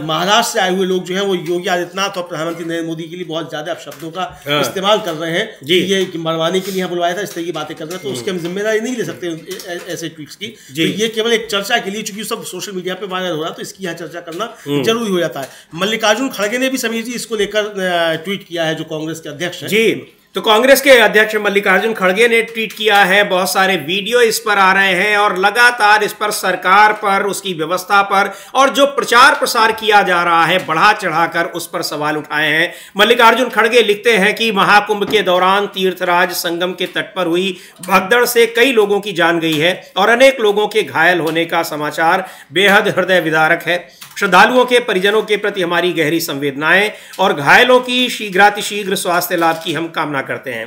महाराष्ट्र से आए हुए लोग जो है वो योगी आदित्यनाथ और प्रधानमंत्री नरेंद्र मोदी के लिए बहुत ज्यादा शब्दों का इस्तेमाल कर रहे हैं कि ये मरवाने के लिए यहाँ बुलवाया था, इस तरह की बातें कर रहे हैं। तो उसके हम जिम्मेदारी नहीं ले सकते ऐसे ट्वीट्स की। तो ये केवल एक चर्चा के लिए, चूंकि सब सोशल मीडिया पे वायरल हो रहा है, तो इसकी यहाँ चर्चा करना जरूरी हो जाता है। मल्लिकार्जुन खड़गे ने भी समीर जी इसको लेकर ट्वीट किया है, जो कांग्रेस के अध्यक्ष हैं। जी, तो कांग्रेस के अध्यक्ष मल्लिकार्जुन खड़गे ने ट्वीट किया है, बहुत सारे वीडियो इस पर आ रहे हैं और लगातार इस पर, सरकार पर, उसकी व्यवस्था पर और जो प्रचार प्रसार किया जा रहा है बढ़ा चढ़ाकर उस पर सवाल उठाए हैं। मल्लिकार्जुन खड़गे लिखते हैं कि महाकुंभ के दौरान तीर्थराज संगम के तट पर हुई भगदड़ से कई लोगों की जान गई है और अनेक लोगों के घायल होने का समाचार बेहद हृदय विदारक है। श्रद्धालुओं के परिजनों के प्रति हमारी गहरी संवेदनाएं और घायलों की शीघ्रातिशीघ्र स्वास्थ्य लाभ की हम कामना करते हैं।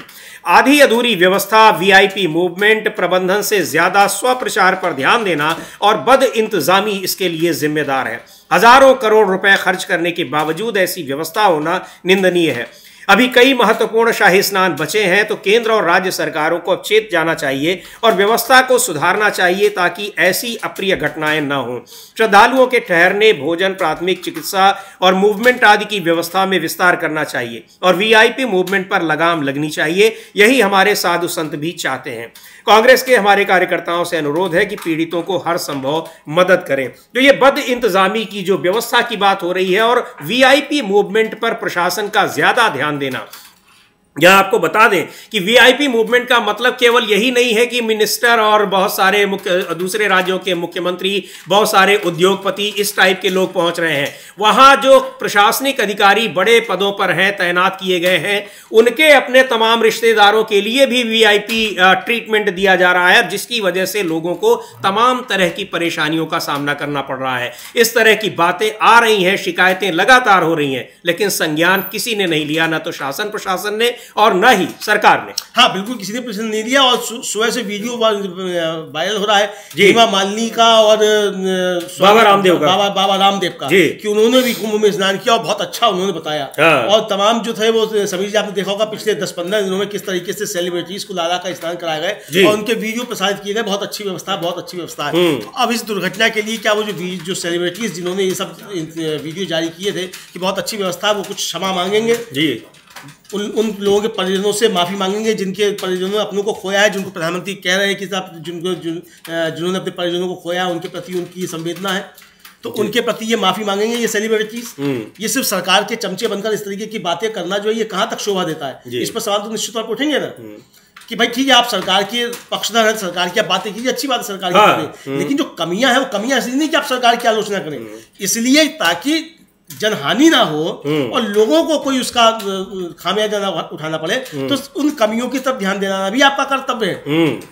आधी अधूरी व्यवस्था, वीआईपी मूवमेंट प्रबंधन से ज्यादा स्वप्रचार पर ध्यान देना और बद इंतजामी इसके लिए जिम्मेदार है। हजारों करोड़ रुपए खर्च करने के बावजूद ऐसी व्यवस्था होना निंदनीय है। अभी कई महत्वपूर्ण शाही स्नान बचे हैं, तो केंद्र और राज्य सरकारों को अब चेत जाना चाहिए और व्यवस्था को सुधारना चाहिए ताकि ऐसी अप्रिय घटनाएं न हों। श्रद्धालुओं के ठहरने, भोजन, प्राथमिक चिकित्सा और मूवमेंट आदि की व्यवस्था में विस्तार करना चाहिए और वीआईपी मूवमेंट पर लगाम लगनी चाहिए। यही हमारे साधु संत भी चाहते हैं। कांग्रेस के हमारे कार्यकर्ताओं से अनुरोध है कि पीड़ितों को हर संभव मदद करें। जो ये बद इंतजामी की जो व्यवस्था की बात हो रही है और वीआईपी मूवमेंट पर प्रशासन का ज्यादा ध्यान देना, यहाँ आपको बता दें कि वीआईपी मूवमेंट का मतलब केवल यही नहीं है कि मिनिस्टर और बहुत सारे दूसरे राज्यों के मुख्यमंत्री, बहुत सारे उद्योगपति, इस टाइप के लोग पहुंच रहे हैं। वहां जो प्रशासनिक अधिकारी बड़े पदों पर हैं, तैनात किए गए हैं, उनके अपने तमाम रिश्तेदारों के लिए भी वीआईपी ट्रीटमेंट दिया जा रहा है, जिसकी वजह से लोगों को तमाम तरह की परेशानियों का सामना करना पड़ रहा है। इस तरह की बातें आ रही हैं, शिकायतें लगातार हो रही हैं, लेकिन संज्ञान किसी ने नहीं लिया, न तो शासन प्रशासन ने और न ही सरकार ने। हाँ, बिल्कुल किसी ने प्रश्न नहीं दिया। और सुबह से वीडियो वायरल हो रहा है हेमा मालिनी का और बाबा रामदेव का कि उन्होंने भी कुंभ में स्नान किया और बहुत अच्छा उन्होंने बताया। और तमाम जो थे वो समीर जी आपने देखा होगा पिछले 10-15 दिनों में किस तरीके से सेलिब्रिटीज को लाला का स्नान कराए गए और उनके वीडियो प्रसारित किए गए। बहुत अच्छी व्यवस्था, बहुत अच्छी व्यवस्था है। अब इस दुर्घटना के लिए क्या वो जो सेलिब्रिटीज जिन्होंने ये सब वीडियो जारी किए थे कि बहुत अच्छी व्यवस्था है, वो कुछ क्षमा मांगेंगे जी, उन लोगों के परिजनों से माफी मांगेंगे जिनके परिजनों ने अपनों को खोया है, जिनको प्रधानमंत्री कह रहे हैं कि साहब जिन्होंने अपने परिजनों को खोया उनके प्रति उनकी संवेदना है, तो उनके प्रति ये माफी मांगेंगे ये सेलिब्रिटीज। ये सिर्फ सरकार के चमचे बनकर इस तरीके की बातें करना जो है ये कहाँ तक शोभा देता है? इस पर सवाल तो निश्चित तौर पर उठेंगे ना कि भाई ठीक है आप सरकार के पक्षधर हैं, सरकार की आप बातें कीजिए, अच्छी बात है सरकार की बातें, लेकिन जो कमियां हैं वो कमियां इसलिए नहीं कि आप सरकार की आलोचना करें, इसलिए ताकि जनहानि ना हो और लोगों को कोई उसका खामियाजा ना उठाना पड़े। तो उन कमियों की तरफ ध्यान देना भी आपका कर्तव्य है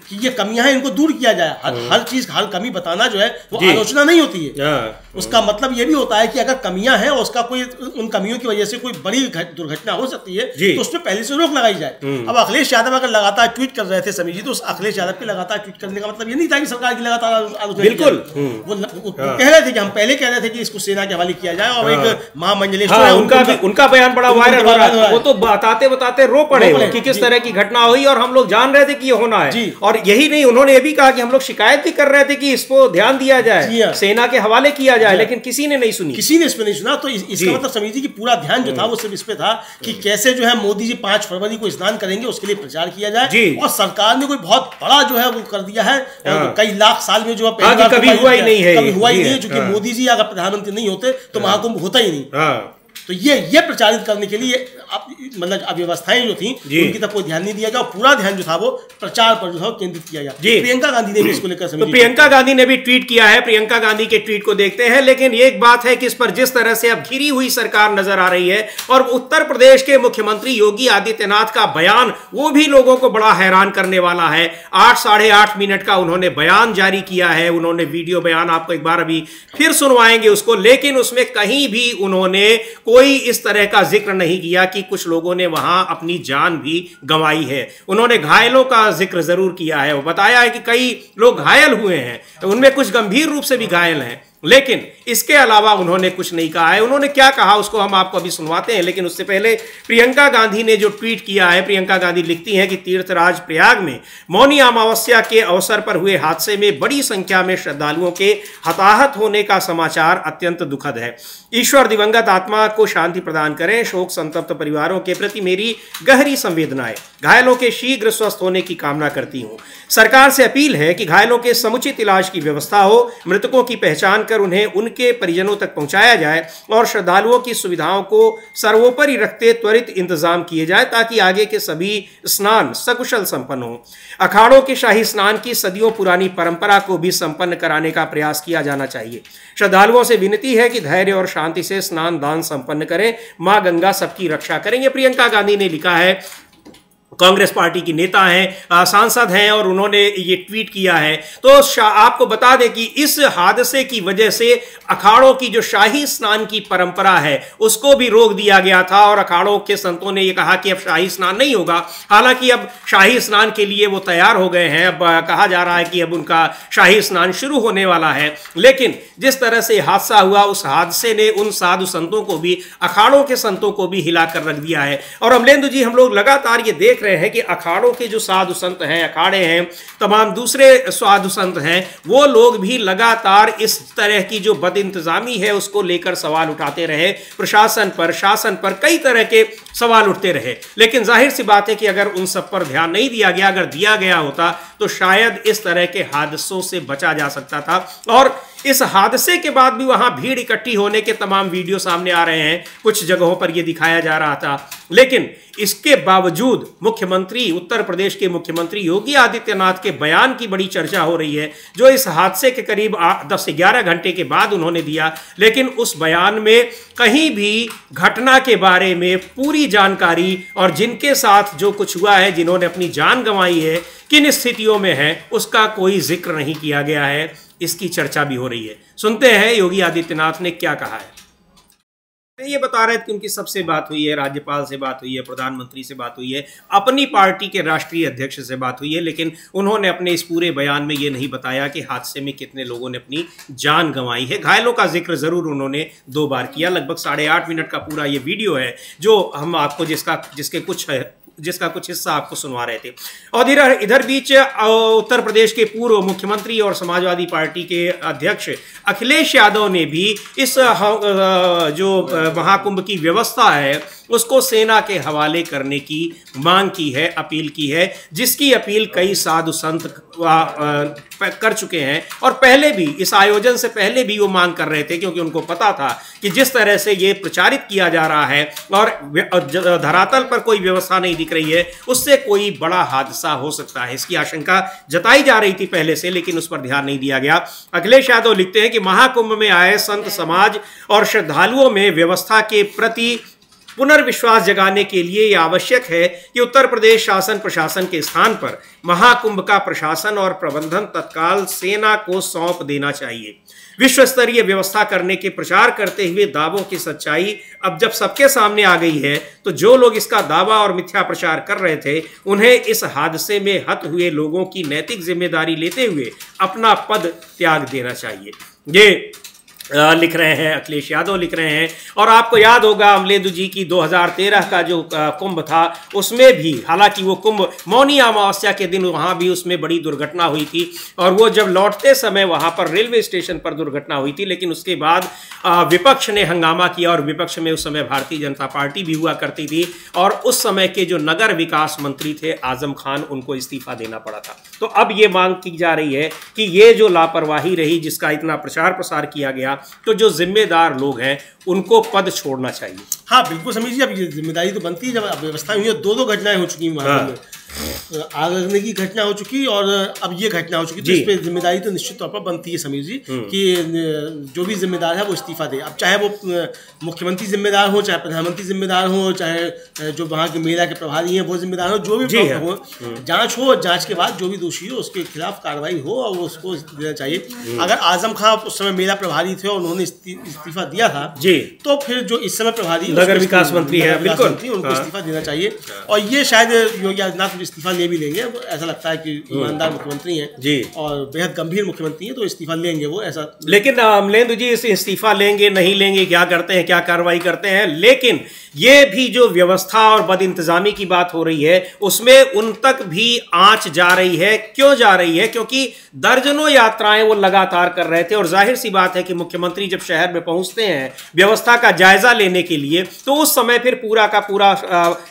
कि ये कमियां हैं, इनको दूर किया जाए। हर चीज, हर कमी बताना जो है वो आलोचना नहीं होती है। उसका मतलब ये भी होता है कि अगर कमियां हैं और उसका कोई, उन कमियों की वजह से कोई बड़ी दुर्घटना हो सकती है तो उसमें पहले से रोक लगाई जाए। अब अखिलेश यादव अगर लगातार ट्वीट कर रहे थे समीर जी, तो उस अखिलेश यादव के लगातार ट्वीट करने का मतलब ये नहीं था कि सरकार की लगातार आलोचना। बिल्कुल, वो कह रहे थे कि हम पहले कह रहे थे कि इसको सेना के हवाले किया जाए और एक महामंडलेश्वर उनका बयान बड़ा वायरल हो रहा है। वो तो बताते बताते रो पड़े कि किस तरह की घटना हुई और हम लोग जान रहे थे कि ये होना है। और यही नहीं, उन्होंने ये भी कहा कि हम लोग शिकायत भी कर रहे थे कि इसको ध्यान दिया जाए, सेना के हवाले किया जाए, लेकिन किसी ने नहीं सुनी, किसी ने इस पे नहीं सुना। तो इसका मतलब समझ लीजिए कि पूरा ध्यान जो था वो सिर्फ इस पे था कि कैसे जो है मोदी जी 5 फरवरी को स्नान करेंगे, उसके लिए प्रचार किया जाए। और सरकार ने कोई बहुत बड़ा जो है वो कर दिया है, कई लाख साल में जो कभी हुआ ही नहीं है, कभी हुआ ही नहीं है, क्योंकि मोदी जी अगर प्रधानमंत्री नहीं होते तो महाकुंभ होता ही नहीं। तो ये प्रचारित करने के लिए मतलब अव्यवस्थाएं जो थी उनकी तब कोई ध्यान नहीं दिया गया, और पूरा ध्यान जो था वो प्रचार पर जो था केंद्रित किया गया। प्रियंका गांधी ने भी इसको लेकर तो प्रियंका गांधी ने भी ट्वीट किया है, प्रियंका गांधी के ट्वीट को देखते हैं। लेकिन एक बात है कि इस पर जिस तरह से अब घिरी हुई सरकार नजर आ रही है, और उत्तर प्रदेश के मुख्यमंत्री योगी आदित्यनाथ का बयान वो भी लोगों को बड़ा हैरान करने वाला है। 8 साढ़े 8 मिनट का उन्होंने बयान जारी किया है, उन्होंने वीडियो बयान, आपको एक बार अभी फिर सुनवाएंगे उसको, लेकिन उसमें कहीं भी उन्होंने कोई इस तरह का जिक्र नहीं किया कि कुछ लोगों ने वहां अपनी जान भी गंवाई है। उन्होंने घायलों का जिक्र जरूर किया है, वो बताया है कि कई लोग घायल हुए हैं, उनमें कुछ गंभीर रूप से भी घायल हैं, लेकिन इसके अलावा उन्होंने कुछ नहीं कहा है। उन्होंने क्या कहा उसको हम आपको अभी सुनवाते हैं, लेकिन उससे पहले प्रियंका गांधी ने जो ट्वीट किया है, प्रियंका गांधी लिखती हैं कि तीर्थराज प्रयाग में मौनी अमावस्या के अवसर पर हुए हादसे में बड़ी संख्या में श्रद्धालुओं के हताहत होने का समाचार अत्यंत दुखद है। ईश्वर दिवंगत आत्मा को शांति प्रदान करें, शोक संतप्त परिवारों के प्रति मेरी गहरी संवेदनाएं, घायलों के शीघ्र स्वस्थ होने की कामना करती हूं। सरकार से अपील है कि घायलों के समुचित इलाज की व्यवस्था हो, मृतकों की पहचान कर उन्हें उनके परिजनों तक पहुंचाया जाए और श्रद्धालुओं की सुविधाओं को सर्वोपरि रखते त्वरित इंतजाम किए जाए ताकि आगे के सभी स्नान सकुशल संपन्न हो। अखाड़ों के शाही स्नान की सदियों पुरानी परंपरा को भी संपन्न कराने का प्रयास किया जाना चाहिए। श्रद्धालुओं से विनती है कि धैर्य और शांति से स्नान दान संपन्न करें, मां गंगा सबकी रक्षा करेंगे। प्रियंका गांधी ने लिखा है, कांग्रेस पार्टी की नेता हैं, सांसद हैं, और उन्होंने ये ट्वीट किया है। तो आपको बता दें कि इस हादसे की वजह से अखाड़ों की जो शाही स्नान की परंपरा है उसको भी रोक दिया गया था, और अखाड़ों के संतों ने ये कहा कि अब शाही स्नान नहीं होगा। हालांकि अब शाही स्नान के लिए वो तैयार हो गए हैं, अब कहा जा रहा है कि अब उनका शाही स्नान शुरू होने वाला है। लेकिन जिस तरह से हादसा हुआ, उस हादसे ने उन साधु संतों को भी, अखाड़ों के संतों को भी हिलाकर रख दिया है। और अमलेंदु जी, हम लोग लगातार ये देख है कि अखाड़ों के जो साधु संत हैं, अखाड़े हैं, तमाम दूसरे साधु संत हैं, वो लोग भी लगातार इस तरह की जो बदइंतजामी है उसको लेकर सवाल उठाते रहे। प्रशासन पर, शासन पर कई तरह के सवाल उठते रहे। लेकिन जाहिर सी बात है कि अगर उन सब पर ध्यान नहीं दिया गया, अगर दिया गया होता तो शायद इस तरह के हादसों से बचा जा सकता था। और इस हादसे के बाद भी वहां भीड़ इकट्ठी होने के तमाम वीडियो सामने आ रहे हैं, कुछ जगहों पर यह दिखाया जा रहा था। लेकिन इसके बावजूद मुख्यमंत्री, उत्तर प्रदेश के मुख्यमंत्री योगी आदित्यनाथ के बयान की बड़ी चर्चा हो रही है, जो इस हादसे के करीब 10 से 11 घंटे के बाद उन्होंने दिया। लेकिन उस बयान में कहीं भी घटना के बारे में पूरी जानकारी, और जिनके साथ जो कुछ हुआ है, जिन्होंने अपनी जान गंवाई है, किन स्थितियों में है, उसका कोई जिक्र नहीं किया गया है। इसकी चर्चा भी हो रही है। सुनते हैं योगी आदित्यनाथ ने क्या कहा है। ये बता रहे थे कि उनकी सबसे बात हुई है, राज्यपाल से बात हुई है, प्रधानमंत्री से बात हुई है, अपनी पार्टी के राष्ट्रीय अध्यक्ष से बात हुई है, लेकिन उन्होंने अपने इस पूरे बयान में ये नहीं बताया कि हादसे में कितने लोगों ने अपनी जान गंवाई है। घायलों का जिक्र जरूर उन्होंने 2 बार किया। लगभग 8.5 मिनट का पूरा ये वीडियो है जो हम आपको जिसका कुछ हिस्सा आपको सुनवा रहे थे। और इधर बीच उत्तर प्रदेश के पूर्व मुख्यमंत्री और समाजवादी पार्टी के अध्यक्ष अखिलेश यादव ने भी इस जो महाकुंभ की व्यवस्था है उसको सेना के हवाले करने की मांग की है, अपील की है, जिसकी अपील कई साधु संत कर चुके हैं। और पहले भी, इस आयोजन से पहले भी वो मांग कर रहे थे, क्योंकि उनको पता था कि जिस तरह से ये प्रचारित किया जा रहा है और धरातल पर कोई व्यवस्था नहीं दिख रही है, उससे कोई बड़ा हादसा हो सकता है। इसकी आशंका जताई जा रही थी पहले से, लेकिन उस पर ध्यान नहीं दिया गया। अखिलेश यादव लिखते हैं कि महाकुंभ में आए संत समाज और श्रद्धालुओं में व्यवस्था के प्रति पुनर्विश्वास जगाने के लिए यह आवश्यक है कि उत्तर प्रदेश शासन प्रशासन के स्थान पर महाकुंभ का प्रशासन और प्रबंधन तत्काल सेना को सौंप देना चाहिए। विश्व स्तरीय व्यवस्था करने के प्रचार करते हुए दावों की सच्चाई अब जब सबके सामने आ गई है, तो जो लोग इसका दावा और मिथ्या प्रचार कर रहे थे, उन्हें इस हादसे में हत हुए लोगों की नैतिक जिम्मेदारी लेते हुए अपना पद त्याग देना चाहिए। ये लिख रहे हैं अखिलेश यादव लिख रहे हैं। और आपको याद होगा अमलेंदु जी की 2013 का जो कुंभ था, उसमें भी, हालांकि वो कुंभ मौनी अमावस्या के दिन वहाँ भी उसमें बड़ी दुर्घटना हुई थी, और वो जब लौटते समय वहाँ पर रेलवे स्टेशन पर दुर्घटना हुई थी। लेकिन उसके बाद विपक्ष ने हंगामा किया, और विपक्ष में उस समय भारतीय जनता पार्टी भी हुआ करती थी, और उस समय के जो नगर विकास मंत्री थे आजम खान, उनको इस्तीफा देना पड़ा था। तो अब ये मांग की जा रही है कि ये जो लापरवाही रही, जिसका इतना प्रचार प्रसार किया गया, तो जो जिम्मेदार लोग हैं उनको पद छोड़ना चाहिए। हाँ बिल्कुल समीर जी, अब ये जिम्मेदारी तो बनती है जब व्यवस्था हुई है। दो घटनाएं हो चुकी वहाँ में, आग लगने की घटना हो चुकी और अब ये घटना हो चुकी, तो इस पे जिम्मेदारी तो निश्चित तौर पर बनती है समीर जी कि जो भी जिम्मेदार है वो इस्तीफा दे। अब चाहे वो मुख्यमंत्री जिम्मेदार हो, चाहे प्रधानमंत्री जिम्मेदार हो, चाहे जो वहाँ के मेला के प्रभारी हैं वो जिम्मेदार हो, जो भी हो, जांच हो, जांच के बाद जो भी दोषी हो उसके खिलाफ कार्रवाई हो और उसको देना चाहिए। अगर आजम खां उस समय मेला प्रभारी थे और उन्होंने इस्तीफा दिया था तो फिर जो इस समय प्रभारी नगर विकास मंत्री है बिल्कुल उनको इस्तीफा देना चाहिए। और ये शायद योगी आदित्यनाथ इस्तीफा ले भी लेंगे, ऐसा लगता है कि ईमानदार मुख्यमंत्री हैं जी और बेहद गंभीर मुख्यमंत्री हैं, तो इस्तीफा लेंगे वो ऐसा। लेकिन अमलेंदु जी इस इस्तीफा लेंगे नहीं लेंगे, क्या करते हैं, क्या कार्रवाई करते हैं, लेकिन ये भी जो व्यवस्था और बदइंतजामी की बात हो रही है उसमें उन तक भी आंच जा रही है। क्यों जा रही है? क्योंकि दर्जनों यात्राएं वो लगातार कर रहे थे और जाहिर सी बात है कि मुख्यमंत्री जब शहर में पहुंचते हैं व्यवस्था का जायजा लेने के लिए तो उस समय फिर पूरा का पूरा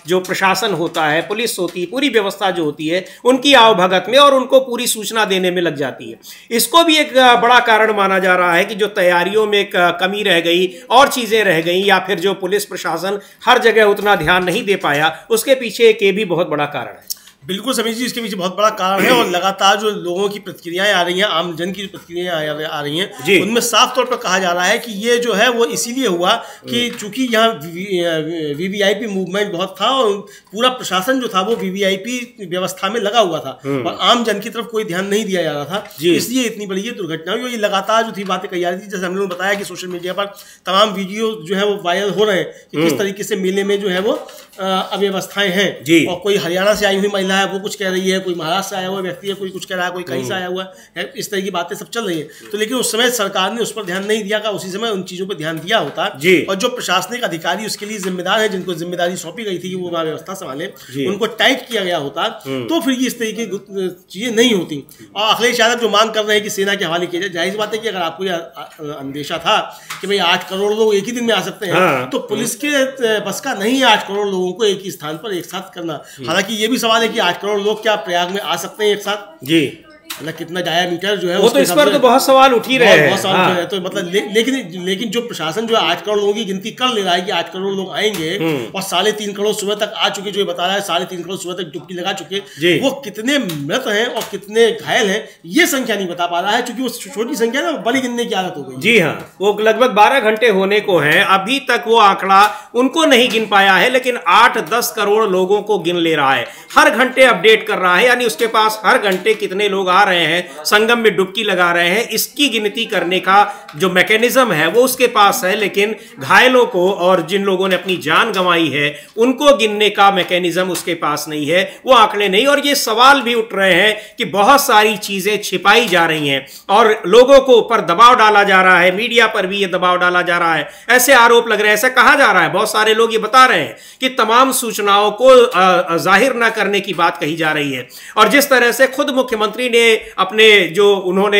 जो प्रशासन होता है, पुलिस होती है, पूरी व्यवस्था जो होती है उनकी आवभगत में और उनको पूरी सूचना देने में लग जाती है। इसको भी एक बड़ा कारण माना जा रहा है कि जो तैयारियों में कमी रह गई और चीजें रह गई या फिर जो पुलिस प्रशासन हर जगह उतना ध्यान नहीं दे पाया, उसके पीछे एक ये भी बहुत बड़ा कारण है। बिल्कुल समीर जी, इसके पीछे बहुत बड़ा कारण है और लगातार जो लोगों की प्रतिक्रियाएं आ रही हैं, आम जन की प्रतिक्रियाएं आ रही हैं, उनमें साफ तौर पर कहा जा रहा है कि ये जो है वो इसीलिए हुआ कि चूंकि यहाँ वीवीआईपी मूवमेंट बहुत था और पूरा प्रशासन जो था वो वीवीआईपी व्यवस्था में लगा हुआ था और आम जन की तरफ कोई ध्यान नहीं दिया जा रहा था, इसलिए इतनी बड़ी ये दुर्घटना हुई। ये लगातार जो थी बातें कही जा रही थी, जैसे हम लोगों ने बताया कि सोशल मीडिया पर तमाम वीडियो जो है वो वायरल हो रहे हैं कि किस तरीके से मेले में जो है वो अव्यवस्थाएं हैं और कोई हरियाणा से आई हुई महिला है वो कुछ कह रही है, कोई महाराष्ट्र से आया हुआ व्यक्ति है कोई कुछ कह रहा है, कोई कहीं से आया हुआ है, इस तरह की बातें सब चल रही है। तो लेकिन उस समय सरकार ने उस पर ध्यान नहीं दिया, उसी समय उन चीजों पर ध्यान दिया होता और जो प्रशासनिक अधिकारी उसके लिए जिम्मेदार है, जिनको जिम्मेदारी सौंपी गई थी कि वो व्यवस्था संभाले, उनको टाइट किया गया होता तो फिर इस तरीके की चीजें नहीं होती। और अखिलेश यादव जो मांग कर रहे हैं कि सेना के हवाले किया जाए, जाहिर सी बात है कि अगर आपको यह अंदेशा था कि भाई 8 करोड़ लोग एक ही दिन में आ सकते हैं तो पुलिस के बस का नहीं है 8 करोड़ लोगों को एक ही स्थान पर एक साथ करना। हालांकि ये भी सवाल है कि 8 करोड़ लोग क्या प्रयाग में आ सकते हैं एक साथ? जी मतलब कितना डायामीटर जो है वो तो इस पर तो बहुत सवाल उठ ही रहे हैं, बहुत सवाल है। तो मतलब लेकिन जो प्रशासन जो है 8 करोड़ लोगों की गिनती कर ले रहा है कि 8 करोड़ लोग आएंगे और 3.5 करोड़ सुबह तक आ चुके, जो बता रहा है 3.5 करोड़ सुबह तक डुबकी लगा चुके, वो कितने मृत हैं और कितने घायल हैं ये संख्या नहीं बता पा रहा है, क्योंकि वो छोटी संख्या ना बड़ी गिनने की आदत हो गई। जी हाँ, वो लगभग 12 घंटे होने को है, अभी तक वो आंकड़ा उनको नहीं गिन पाया है, लेकिन 8-10 करोड़ लोगों को गिन ले रहा है, हर घंटे अपडेट कर रहा है, यानी उसके पास हर घंटे कितने लोग आ रहे हैं, संगम में डुबकी लगा रहे हैं, इसकी गिनती करने का जो मैकेनिज्म है वो उसके पास है, लेकिन घायलों को और जिन लोगों ने अपनी जान गंवाई है उनको गिनने का मैकेनिज्म उसके पास नहीं है, वो आंकड़े नहीं। और ये सवाल भी उठ रहे हैं कि बहुत सारी चीजें छिपाई जा रही हैं और लोगों को ऊपर दबाव डाला जा रहा है, मीडिया पर भी ये दबाव डाला जा रहा है, ऐसे आरोप लग रहे हैं, ऐसा कहा जा रहा है, बहुत सारे लोग ये बता रहे हैं कि तमाम सूचनाओं को जाहिर न करने की बात कही जा रही है। और जिस तरह से खुद मुख्यमंत्री ने अपने जो उन्होंने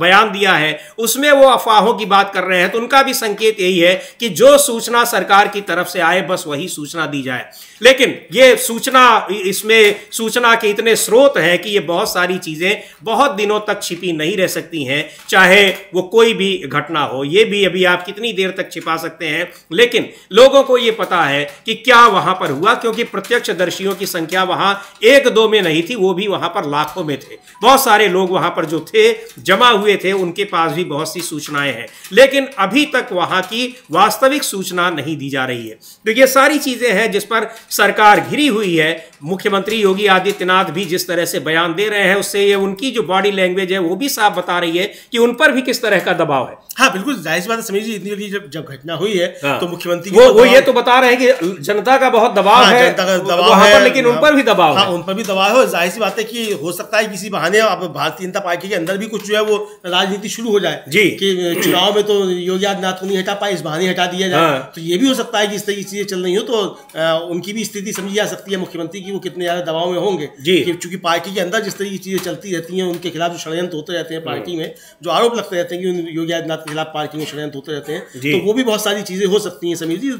बयान दिया है उसमें वो अफवाहों की बात कर रहे हैं, तो उनका भी संकेत यही है कि जो सूचना सरकार की तरफ से आए बस वही सूचना दी जाए। लेकिन ये सूचना, इसमें सूचना के इतने स्रोत हैं कि ये बहुत सारी चीजें बहुत दिनों तक छिपी नहीं रह सकती हैं, चाहे वो कोई भी घटना हो। ये भी अभी आप कितनी देर तक छिपा सकते हैं, लेकिन लोगों को ये पता है कि क्या वहां पर हुआ, क्योंकि प्रत्यक्षदर्शियों की संख्या वहां 1-2 में नहीं थी, वो भी वहां पर लाखों में थे। बहुत सारे लोग वहां पर जो थे जमा हुए थे, उनके पास भी बहुत सी सूचनाएं हैं, लेकिन अभी तक वहां की वास्तविक सूचना नहीं दी जा रही है। तो ये सारी चीजें हैं जिस पर सरकार घिरी हुई है। मुख्यमंत्री योगी आदित्यनाथ भी जिस तरह से बयान दे रहे हैं उससे ये उनकी जो बॉडी लैंग्वेज है वो भी साफ बता रही है कि उन पर भी किस तरह का दबाव है। हाँ बिल्कुल, जाहिर सी बात है समीर जी, इतनी बड़ी जब घटना हुई है तो मुख्यमंत्री वो ये तो बता रहे हैं कि जनता का बहुत दबाव है, जनता का दबाव है, लेकिन उन पर भी दबाव है। उन पर भी दबाव है। जाहिर सी बात है कि हो सकता है किसी बहाने अब भारतीय जनता पार्टी के अंदर भी कुछ जो है वो राजनीति शुरू हो जाए जी, कि चुनाव में तो योगी आदित्यनाथ को नहीं हटा पाए, इस बहाने हटा दिया जाए। तो ये भी हो सकता है कि इस तरह की चीजें चल रही हो तो उनकी भी स्थिति समझी जा सकती है मुख्यमंत्री की, वो कितने ज्यादा दबाव में होंगे जी, क्योंकि पार्टी के अंदर जिस तरह की चीजें चलती रहती हैं, उनके खिलाफ जो षड्यंत्र होते रहते हैं पार्टी में, जो आरोप लगते रहते हैं कि योगी आदित्यनाथ के खिलाफ पार्टी में षड्यंत्र होते रहते हैं, तो वो भी बहुत सारी चीजें हो सकती हैं समीर जी।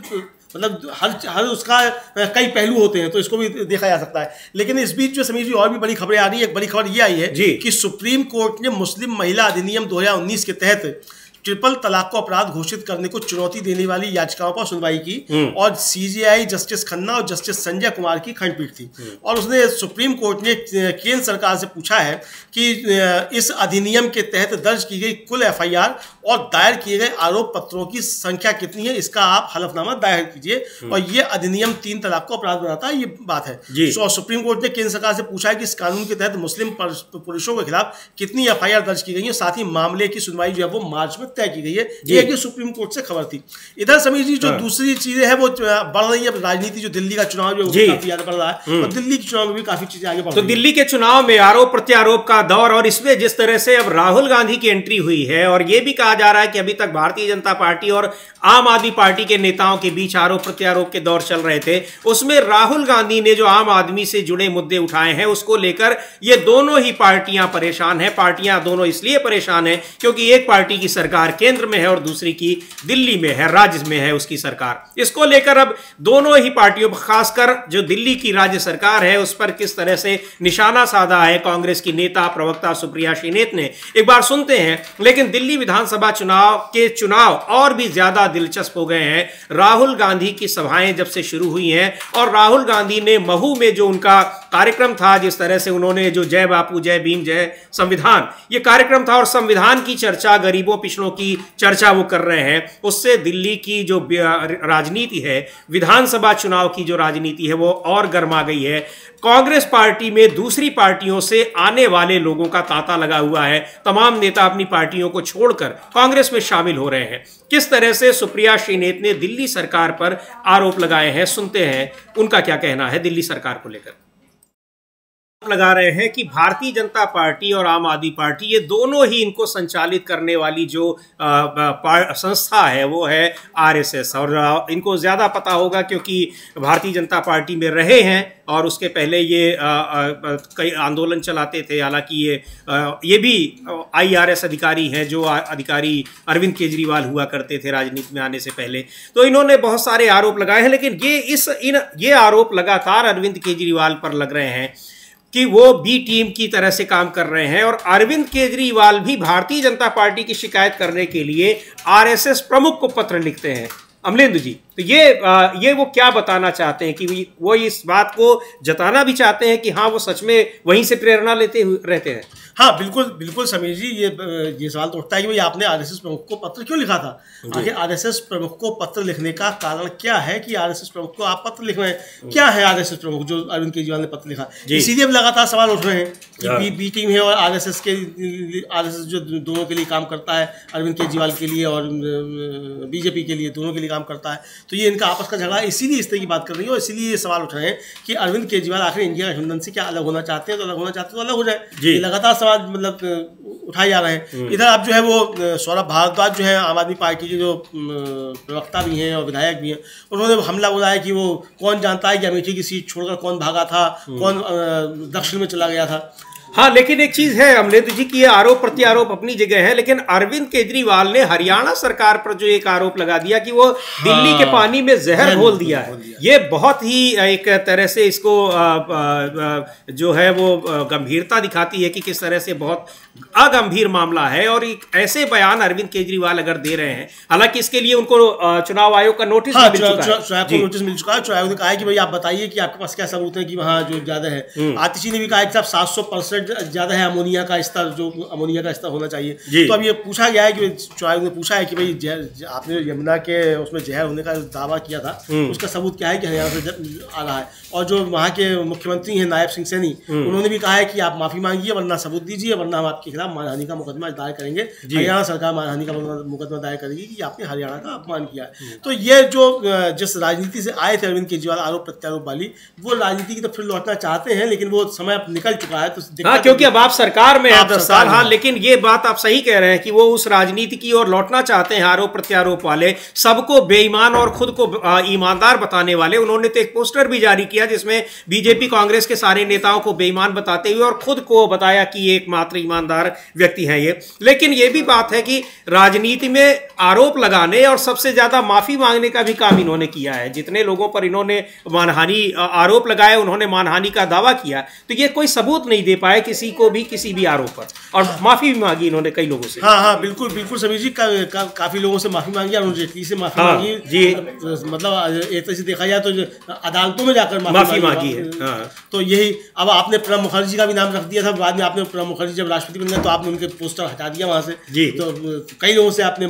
मतलब हर उसका कई पहलू होते हैं, तो इसको भी देखा जा सकता है। लेकिन इस बीच जो समीर जी और भी बड़ी खबरें आ रही है, एक बड़ी खबर ये आई है कि सुप्रीम कोर्ट ने मुस्लिम महिला अधिनियम 2019 के तहत ट्रिपल तलाक को अपराध घोषित करने को चुनौती देने वाली याचिकाओं पर सुनवाई की और सीजेआई जस्टिस खन्ना और जस्टिस संजय कुमार की खंडपीठ थी और उसने सुप्रीम कोर्ट ने केंद्र सरकार से पूछा है कि इस अधिनियम के तहत दर्ज की गई कुल एफआईआर और दायर किए गए आरोप पत्रों की संख्या कितनी है, इसका आप हलफनामा दायर कीजिए और ये अधिनियम 3 तलाक को अपराध बनाता है, ये बात है। तो सुप्रीम कोर्ट ने केंद्र सरकार से पूछा है कि इस कानून के तहत मुस्लिम पुरुषों के खिलाफ कितनी एफआईआर दर्ज की गई है, साथ ही मामले की सुनवाई जो है वो मार्च में तय की गई है। ये कि सुप्रीम कोर्ट से खबर थी। इधर समीर जी जो दूसरी चीजें हैं वो बढ़ रही है, राजनीति जो दिल्ली का चुनाव जो काफी ज्यादा बढ़ रहा है और दिल्ली के चुनाव में भी काफी चीजें आगे बढ़ रही है। तो दिल्ली के चुनाव में आरोप प्रत्यारोप का दौर और इसमें जिस तरह से अब राहुल गांधी की एंट्री हुई है और यह भी कहा जा रहा है कि अभी तक भारतीय जनता पार्टी और आम आदमी पार्टी के नेताओं के बीच आरोप प्रत्यारोप के दौर चल रहे थे, उसमें राहुल गांधी ने जो आम आदमी से जुड़े मुद्दे उठाए हैं उसको लेकर ये दोनों ही पार्टियां परेशान हैं। पार्टियां दोनों इसलिए परेशान हैं क्योंकि एक पार्टी की सरकार केंद्र में है और दूसरी की दिल्ली में है, राज्य में है उसकी सरकार। इसको लेकर अब दोनों ही पार्टियों, खासकर जो दिल्ली की राज्य सरकार है उस पर किस तरह से निशाना साधा है कांग्रेस की नेता प्रवक्ता सुप्रिया श्रीनेत ने, एक बार सुनते हैं। लेकिन दिल्ली विधानसभा चुनाव और भी ज्यादा दिलचस्प हो गए हैं। राहुल गांधी की सभाएं जब से शुरू हुई हैं और राहुल गांधी ने महू में जो उनका कार्यक्रम था, जिस तरह से उन्होंने जो जय बापू जय भीम जय संविधान ये कार्यक्रम था और संविधान की चर्चा, गरीबों पिछड़ों की चर्चा वो कर रहे हैं, उससे दिल्ली की जो राजनीति है, विधानसभा चुनाव की जो राजनीति है वो और गर्मा गई है। कांग्रेस पार्टी में दूसरी पार्टियों से आने वाले लोगों का तांता लगा हुआ है। तमाम नेता अपनी पार्टियों को छोड़कर कांग्रेस में शामिल हो रहे हैं। किस तरह से सुप्रिया श्रीनेत ने दिल्ली सरकार पर आरोप लगाए हैं, सुनते हैं उनका क्या कहना है दिल्ली सरकार को लेकर। लगा रहे हैं कि भारतीय जनता पार्टी और आम आदमी पार्टी ये दोनों ही इनको संचालित करने वाली जो संस्था है वो है आरएसएस, और इनको ज़्यादा पता होगा क्योंकि भारतीय जनता पार्टी में रहे हैं और उसके पहले ये कई आंदोलन चलाते थे। हालांकि ये भी आईआरएस अधिकारी हैं, जो अधिकारी अरविंद केजरीवाल हुआ करते थे राजनीति में आने से पहले। तो इन्होंने बहुत सारे आरोप लगाए हैं, लेकिन ये आरोप लगातार अरविंद केजरीवाल पर लग रहे हैं कि वो बी टीम की तरह से काम कर रहे हैं। और अरविंद केजरीवाल भी भारतीय जनता पार्टी की शिकायत करने के लिए आरएसएस प्रमुख को पत्र लिखते हैं। अमलेंदु जी, तो ये वो क्या बताना चाहते हैं कि वो इस बात को जताना भी चाहते हैं कि हाँ वो सच में वहीं से प्रेरणा लेते रहते हैं। हाँ बिल्कुल बिल्कुल समीर जी, ये सवाल तो उठता है कि भाई आपने आरएसएस प्रमुख को पत्र क्यों लिखा था। आखिर आरएसएस प्रमुख को पत्र लिखने का कारण क्या है कि आरएसएस प्रमुख को आप पत्र लिख रहे हैं? क्या है आरएसएस प्रमुख जो अरविंद केजरीवाल ने पत्र लिखा? इसीलिए अब लगातार सवाल उठ रहे हैं कि बी टीम है और आरएसएस जो दोनों के लिए काम करता है, अरविंद केजरीवाल के लिए और बीजेपी के लिए, दोनों के लिए काम करता है। तो ये इनका आपस का झगड़ा, इसीलिए इस तरह की बात कर रही है और इसीलिए ये सवाल उठ रहे हैं कि अरविंद केजरीवाल आखिर इंडिया गठबंधन से क्या अलग होना चाहते हैं, तो अलग होना चाहते हैं तो अलग हो जाए। ये लगातार सवाल मतलब उठाए जा रहे हैं। इधर अब जो है वो सौरभ भारद्वाज जो है आम आदमी पार्टी के जो प्रवक्ता भी हैं और विधायक भी हैं, उन्होंने हमला बोला है कि वो कौन जानता है कि अमेठी की सीट छोड़कर कौन भागा था, कौन दक्षिण में चला गया था। हाँ, लेकिन एक चीज है अमलेंदु जी की ये आरोप प्रत्यारोप अपनी जगह है, लेकिन अरविंद केजरीवाल ने हरियाणा सरकार पर जो एक आरोप लगा दिया कि वो दिल्ली के पानी में जहर घोल दिया है, ये बहुत ही एक तरह से इसको जो है वो गंभीरता दिखाती है कि किस तरह से बहुत अगंभीर मामला है। और एक ऐसे बयान अरविंद केजरीवाल अगर दे रहे हैं, हालांकि इसके लिए उनको चुनाव आयोग का नोटिस मिल चुका है। नोटिस मिल चुका है। चुनाव आयोग ने कहा है कि भाई आप बताइए कि आपके पास क्या सबूत है कि वहाँ जो ज्यादा है। आतिशी ने भी कहा है कि साहब 700% ज्यादा है अमोनिया का स्तर, जो अमोनिया का स्तर होना चाहिए। तो अब ये पूछा गया है कि चुनाव आयोग ने पूछा है कि भाई आपने यमुना के उसमें जहर होने का दावा किया था, उसका सबूत क्या है कि हरियाणा से आ रहा है। और जो वहाँ के मुख्यमंत्री हैं नायब सिंह सैनी, उन्होंने भी कहा है कि आप माफी मांगिए वरना सबूत दीजिए, वरना हम आपके खिलाफ मानहानि का मुकदमा दायर करेंगे। हरियाणा सरकार मानहानि का मुकदमा दायर करेगी कि आपने हरियाणा का अपमान किया है। तो ये जो जिस राजनीति से आए थे अरविंद केजरीवाल आरोप प्रत्यारोप वाली, वो राजनीति की तो फिर लौटना चाहते हैं, लेकिन वो समय अब निकल चुका है। तो हाँ, क्योंकि अब आप सरकार में आप 10 साल। हाँ, लेकिन ये बात आप सही कह रहे हैं कि वो उस राजनीति की ओर लौटना चाहते हैं आरोप प्रत्यारोप वाले, सबको बेईमान और खुद को ईमानदार बताने वाले। उन्होंने तो एक पोस्टर भी जारी किया किया जिसमें बीजेपी कांग्रेस के सारे नेताओं को बेईमान बताते हुए और खुद को बताया कि ये एकमात्र ईमानदार व्यक्ति हैं ये। लेकिन ये भी बात है कि राजनीति में आरोप लगाने और सबसे ज्यादा माफी मांगने का भी काम इन्होंने किया है। जितने लोगों पर इन्होंने मानहानि आरोप लगाए, उन्होंने मानहानि का दावा किया, तो ये कोई सबूत नहीं दे पाए किसी को भी किसी भी आरोप पर, और माफी भी मांगी इन्होंने कई लोगों से। हाँ, बिल्कुल बिल्कुल समीर जी, काफी लोगों से माफी मांगी, अरुण जेटली से माफी मांगी जी। मतलब एक तरह से देखा जाए तो अदालतों में जाकर माफी मांगी है। तो यही, अब आपने प्रणब मुखर्जी का भी नाम रख दिया था, बाद में आपने प्रणब मुखर्जी जब राष्ट्रपति बन गए तो आपने उनके पोस्टर हटा दिया वहां से, तो कई लोगों से आपने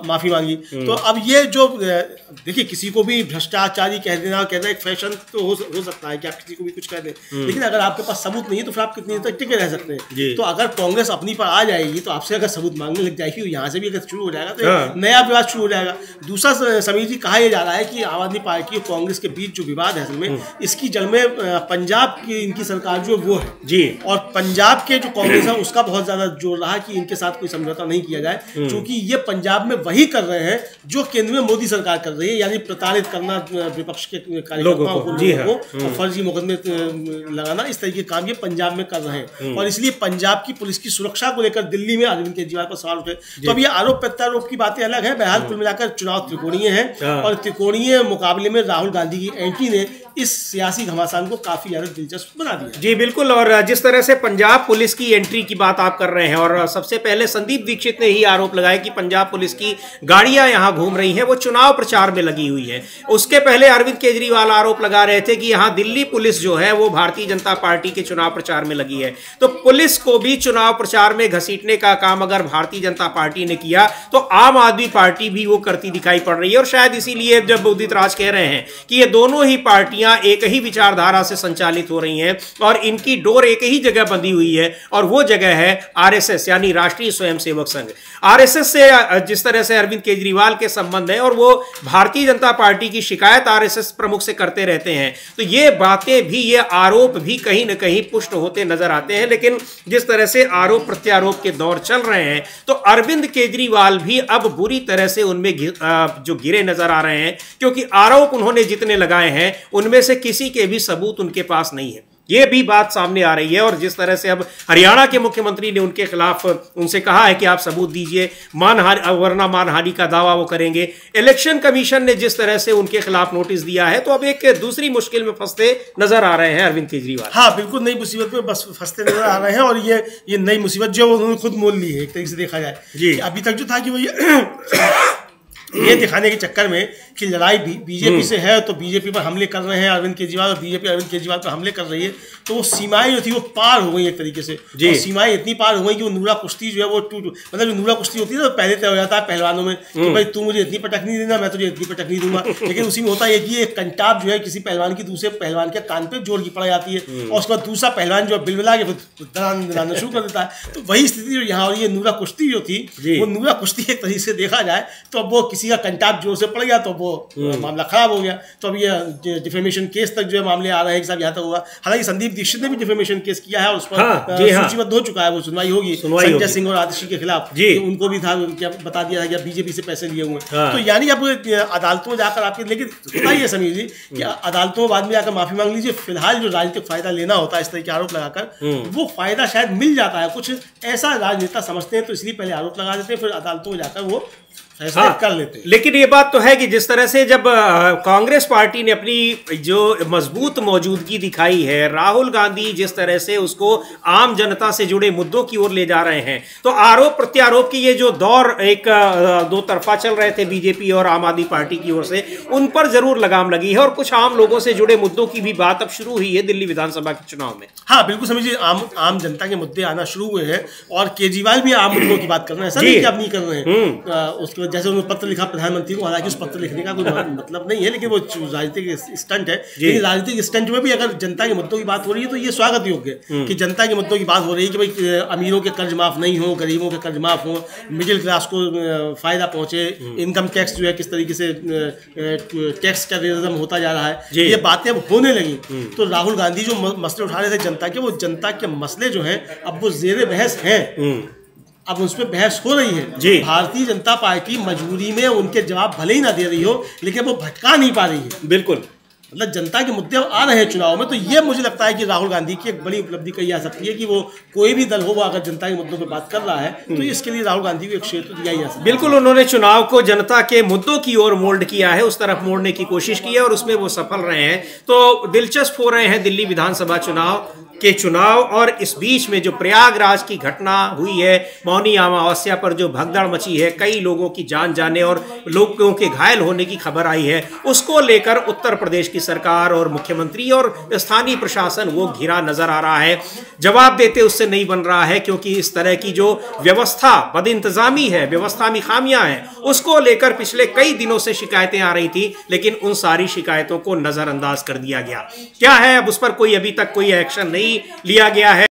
माफी मांगी। तो अब ये जो देखिए, किसी को भी भ्रष्टाचारी कह देना एक फैशन तो हो सकता है कि आप किसी को भी कुछ कह दें, लेकिन अगर आपके पास सबूत नहीं है तो फिर आप कितनी देर तक टिके रह सकते हैं। तो अगर कांग्रेस अपनी पर आ जाएगी तो आपसे अगर सबूत मांगने लग जाएगी, यहाँ से भी अगर शुरू हो जाएगा तो नया विवाद शुरू हो जाएगा। दूसरा समीर जी, कहा यह जा रहा है कि आम आदमी पार्टी और कांग्रेस के बीच जो विवाद है असल में इसकी जड़ में पंजाब की इनकी सरकार जो वो है जी, और पंजाब के जो कांग्रेस है उसका बहुत ज्यादा जोर रहा कि इनके साथ कोई समझौता नहीं किया जाए, क्योंकि ये पंजाब में वही कर रहे हैं जो केंद्र में मोदी सरकार कर रही है, यानी प्रताड़ित करना विपक्ष के कार्यकर्ताओं को, फर्जी मुकदमे लगाना, इस तरह के काम ये पंजाब में कर रहे हैं। और इसलिए पंजाब की पुलिस की सुरक्षा को लेकर दिल्ली में अरविंद केजरीवाल पर सवाल उठे। तो अब ये आरोप प्रत्यारोप की बातें अलग है। बहरहाल कुल मिलाकर चुनाव त्रिकोणीय है, और त्रिकोणीय मुकाबले में राहुल गांधी की एंट्री ने इस सियासी घमासान को काफी ज्यादा दिलचस्प बना दिया। जी बिल्कुल, और जिस तरह से पंजाब पुलिस की एंट्री की बात आप कर रहे हैं, और सबसे पहले संदीप दीक्षित ने ही आरोप लगाया कि पंजाब पुलिस की गाड़ियां यहां घूम रही हैं, वो चुनाव प्रचार में लगी हुई है। उसके पहले अरविंद केजरीवाल आरोप लगा रहे थे कि यहां दिल्ली पुलिस जो है वो भारतीय जनता पार्टी के चुनाव प्रचार में लगी है। तो पुलिस को भी चुनाव प्रचार में घसीटने का काम अगर भारतीय जनता पार्टी ने किया तो आम आदमी पार्टी भी वो करती दिखाई पड़ रही है। और शायद इसीलिए जब उदित राज कह रहे हैं कि ये दोनों ही पार्टियां एक ही विचारधारा से संचालित हो रही हैं और इनकी डोर एक ही जगह बंधी हुई है, और वो जगह है आरएसएस यानी राष्ट्रीय स्वयंसेवक संघ। आरएसएस से जिस तरह से अरविंद केजरीवाल के संबंध है और वो भारतीय जनता पार्टी की शिकायत आरएसएस प्रमुख से करते रहते हैं, तो ये बातें भी, ये आरोप भी कहीं ना कहीं पुष्ट होते नजर आते हैं। लेकिन जिस तरह से आरोप प्रत्यारोप के दौर चल रहे हैं तो अरविंद केजरीवाल भी अब बुरी तरह से उनमें जो गिरे नजर आ रहे हैं, क्योंकि आरोप उन्होंने जितने लगाए हैं उनमें से किसी के भी सबूत उनके पास नहीं है। ये भी बात सामने आ रही है। और जिस तरह से अब हरियाणा के मुख्यमंत्री ने उनके खिलाफ उनसे कहा है कि आप सबूत दीजिए, वरना मानहानि का दावा वो करेंगे। इलेक्शन कमीशन ने जिस तरह से उनके खिलाफ नोटिस दिया है, तो अब एक दूसरी मुश्किल में फंसते नजर आ रहे हैं अरविंद केजरीवाल। हाँ बिल्कुल, नई मुसीबत में बस फंसते नजर आ रहे हैं, और ये नई मुसीबत जो उन्होंने खुद मोल ली है एक तरीके से देखा जाए जी। अभी तक जो था कि वो ये दिखाने के चक्कर में कि लड़ाई बीजेपी से है, तो बीजेपी पर हमले कर रहे हैं अरविंद केजरीवाल, और बीजेपी अरविंद केजरीवाल पर हमले कर रही है, तो वो सीमाएं जो थी वो पार हो गई एक तरीके से। और सीमाएं इतनी पार हो गई कि वो नूरा कुश्ती जो है वो मतलब जो नूरा कुश्ती होती है ना, पहले तय हो जाता है पहलवानों में कि भाई तू मुझे इतनी पटक नहीं देना, मैं तुझे इतनी पटक नहीं दूंगा। लेकिन उसी में होता है कि एक कंटाप जो है किसी पहलवान की दूसरे पहलवान के कान पे जोर की पड़ जाती है, और उसके बाद दूसरा पहलवान जो बिलबिला के दलाना शुरू कर देता है। तो वही स्थिति जो यहाँ, और ये नूरा कुश्ती जो थी वो नूरा कुश्ती एक तरीके से देखा जाए तो अब वो किसी का कंटाप जोर से पड़ गया तो वो मामला खराब हो गया। तो अब ये डिफेमेशन केस तक जो है मामले आ रहे हैं कि साहब यहाँ तक होगा। हालांकि संदीप दीक्षित ने भी डिफेमेशन केस किया है और उस पर सूचीबद्ध हो चुका है, वो सुनवाई होगी संजय सिंह और आतिशी के खिलाफ। उनको भी था, क्या बता दिया था कि बीजेपी से पैसे लिए हुए। तो यानी अब अदालतों में जाकर आपके, लेकिन बताइए समीर जी कि अदालतों में बाद में जाकर माफी मांग लीजिए, फिलहाल जो राजनीतिक फायदा लेना होता है इस तरह के आरोप लगाकर, वो फायदा शायद मिल जाता है। कुछ ऐसा राजनेता समझते हैं तो इसलिए पहले आरोप लगा देते हैं, फिर अदालतों में जाकर वो कर लेते हैं। लेकिन ये बात तो है कि जिस तरह से जब कांग्रेस पार्टी ने अपनी जो मजबूत मौजूदगी दिखाई है, राहुल गांधी जिस तरह से उसको आम जनता से जुड़े मुद्दों की ओर ले जा रहे हैं, तो आरोप प्रत्यारोप की ये जो दौर एक दो तरफा चल रहे थे बीजेपी और आम आदमी पार्टी की ओर से, उन पर जरूर लगाम लगी है और कुछ आम लोगों से जुड़े मुद्दों की भी बात अब शुरू हुई है दिल्ली विधानसभा के चुनाव में। हाँ बिल्कुल समझिए, आम जनता के मुद्दे आना शुरू हुए हैं और केजरीवाल भी आम मुद्दों की बात कर रहे हैं, ऐसा नहीं कि आप नहीं कर रहे हैं। उसके जैसे उन्होंने पत्र लिखा प्रधानमंत्री को, हालांकि उस पत्र लिखने का कोई मतलब नहीं है, लेकिन वो राजनीतिक स्टंट है। लेकिन राजनीतिक स्टंट में भी अगर जनता के मुद्दों की बात हो रही है तो ये स्वागत योग्य है कि जनता के मुद्दों की बात हो रही है कि भाई अमीरों के कर्ज माफ नहीं हो, गरीबों के कर्ज माफ हो, मिडिल क्लास को फायदा पहुंचे, इनकम टैक्स जो है किस तरीके से टैक्स टेररिज्म होता जा रहा है, ये बातें अब होने लगी। तो राहुल गांधी जो मसले उठा रहे थे जनता के, वो जनता के मसले जो हैं अब वो जेर बहस हैं, अब उस पर बहस हो रही है। भारतीय जनता पार्टी मजबूरी में उनके जवाब भले ही ना दे रही हो, लेकिन वो भटका नहीं पा रही है। बिल्कुल, मतलब जनता के मुद्दे आ रहे हैं चुनाव में, तो ये मुझे लगता है कि राहुल गांधी की एक बड़ी उपलब्धि कही जा सकती है कि वो कोई भी दल हो वो अगर जनता के मुद्दों पे बात कर रहा है तो इसके लिए राहुल गांधी को एक श्रेय तो दिया ही जा सकता है। बिल्कुल, उन्होंने चुनाव को जनता के मुद्दों की ओर मोल्ड किया है, उस तरफ मोड़ने की कोशिश की है और उसमें वो सफल रहे हैं। तो दिलचस्प हो रहे हैं दिल्ली विधानसभा चुनाव और इस बीच में जो प्रयागराज की घटना हुई है, मौनी अमावस्या पर जो भगदड़ मची है, कई लोगों की जान जाने और लोगों के घायल होने की खबर आई है, उसको लेकर उत्तर प्रदेश की सरकार और मुख्यमंत्री और स्थानीय प्रशासन वो घिरा नजर आ रहा है। जवाब देते उससे नहीं बन रहा है, क्योंकि इस तरह की जो व्यवस्था बदइंतजामी है, व्यवस्था में खामियां हैं, उसको लेकर पिछले कई दिनों से शिकायतें आ रही थी, लेकिन उन सारी शिकायतों को नजरअंदाज कर दिया गया। क्या है, अब उस पर कोई अभी तक कोई एक्शन नहीं लिया गया है।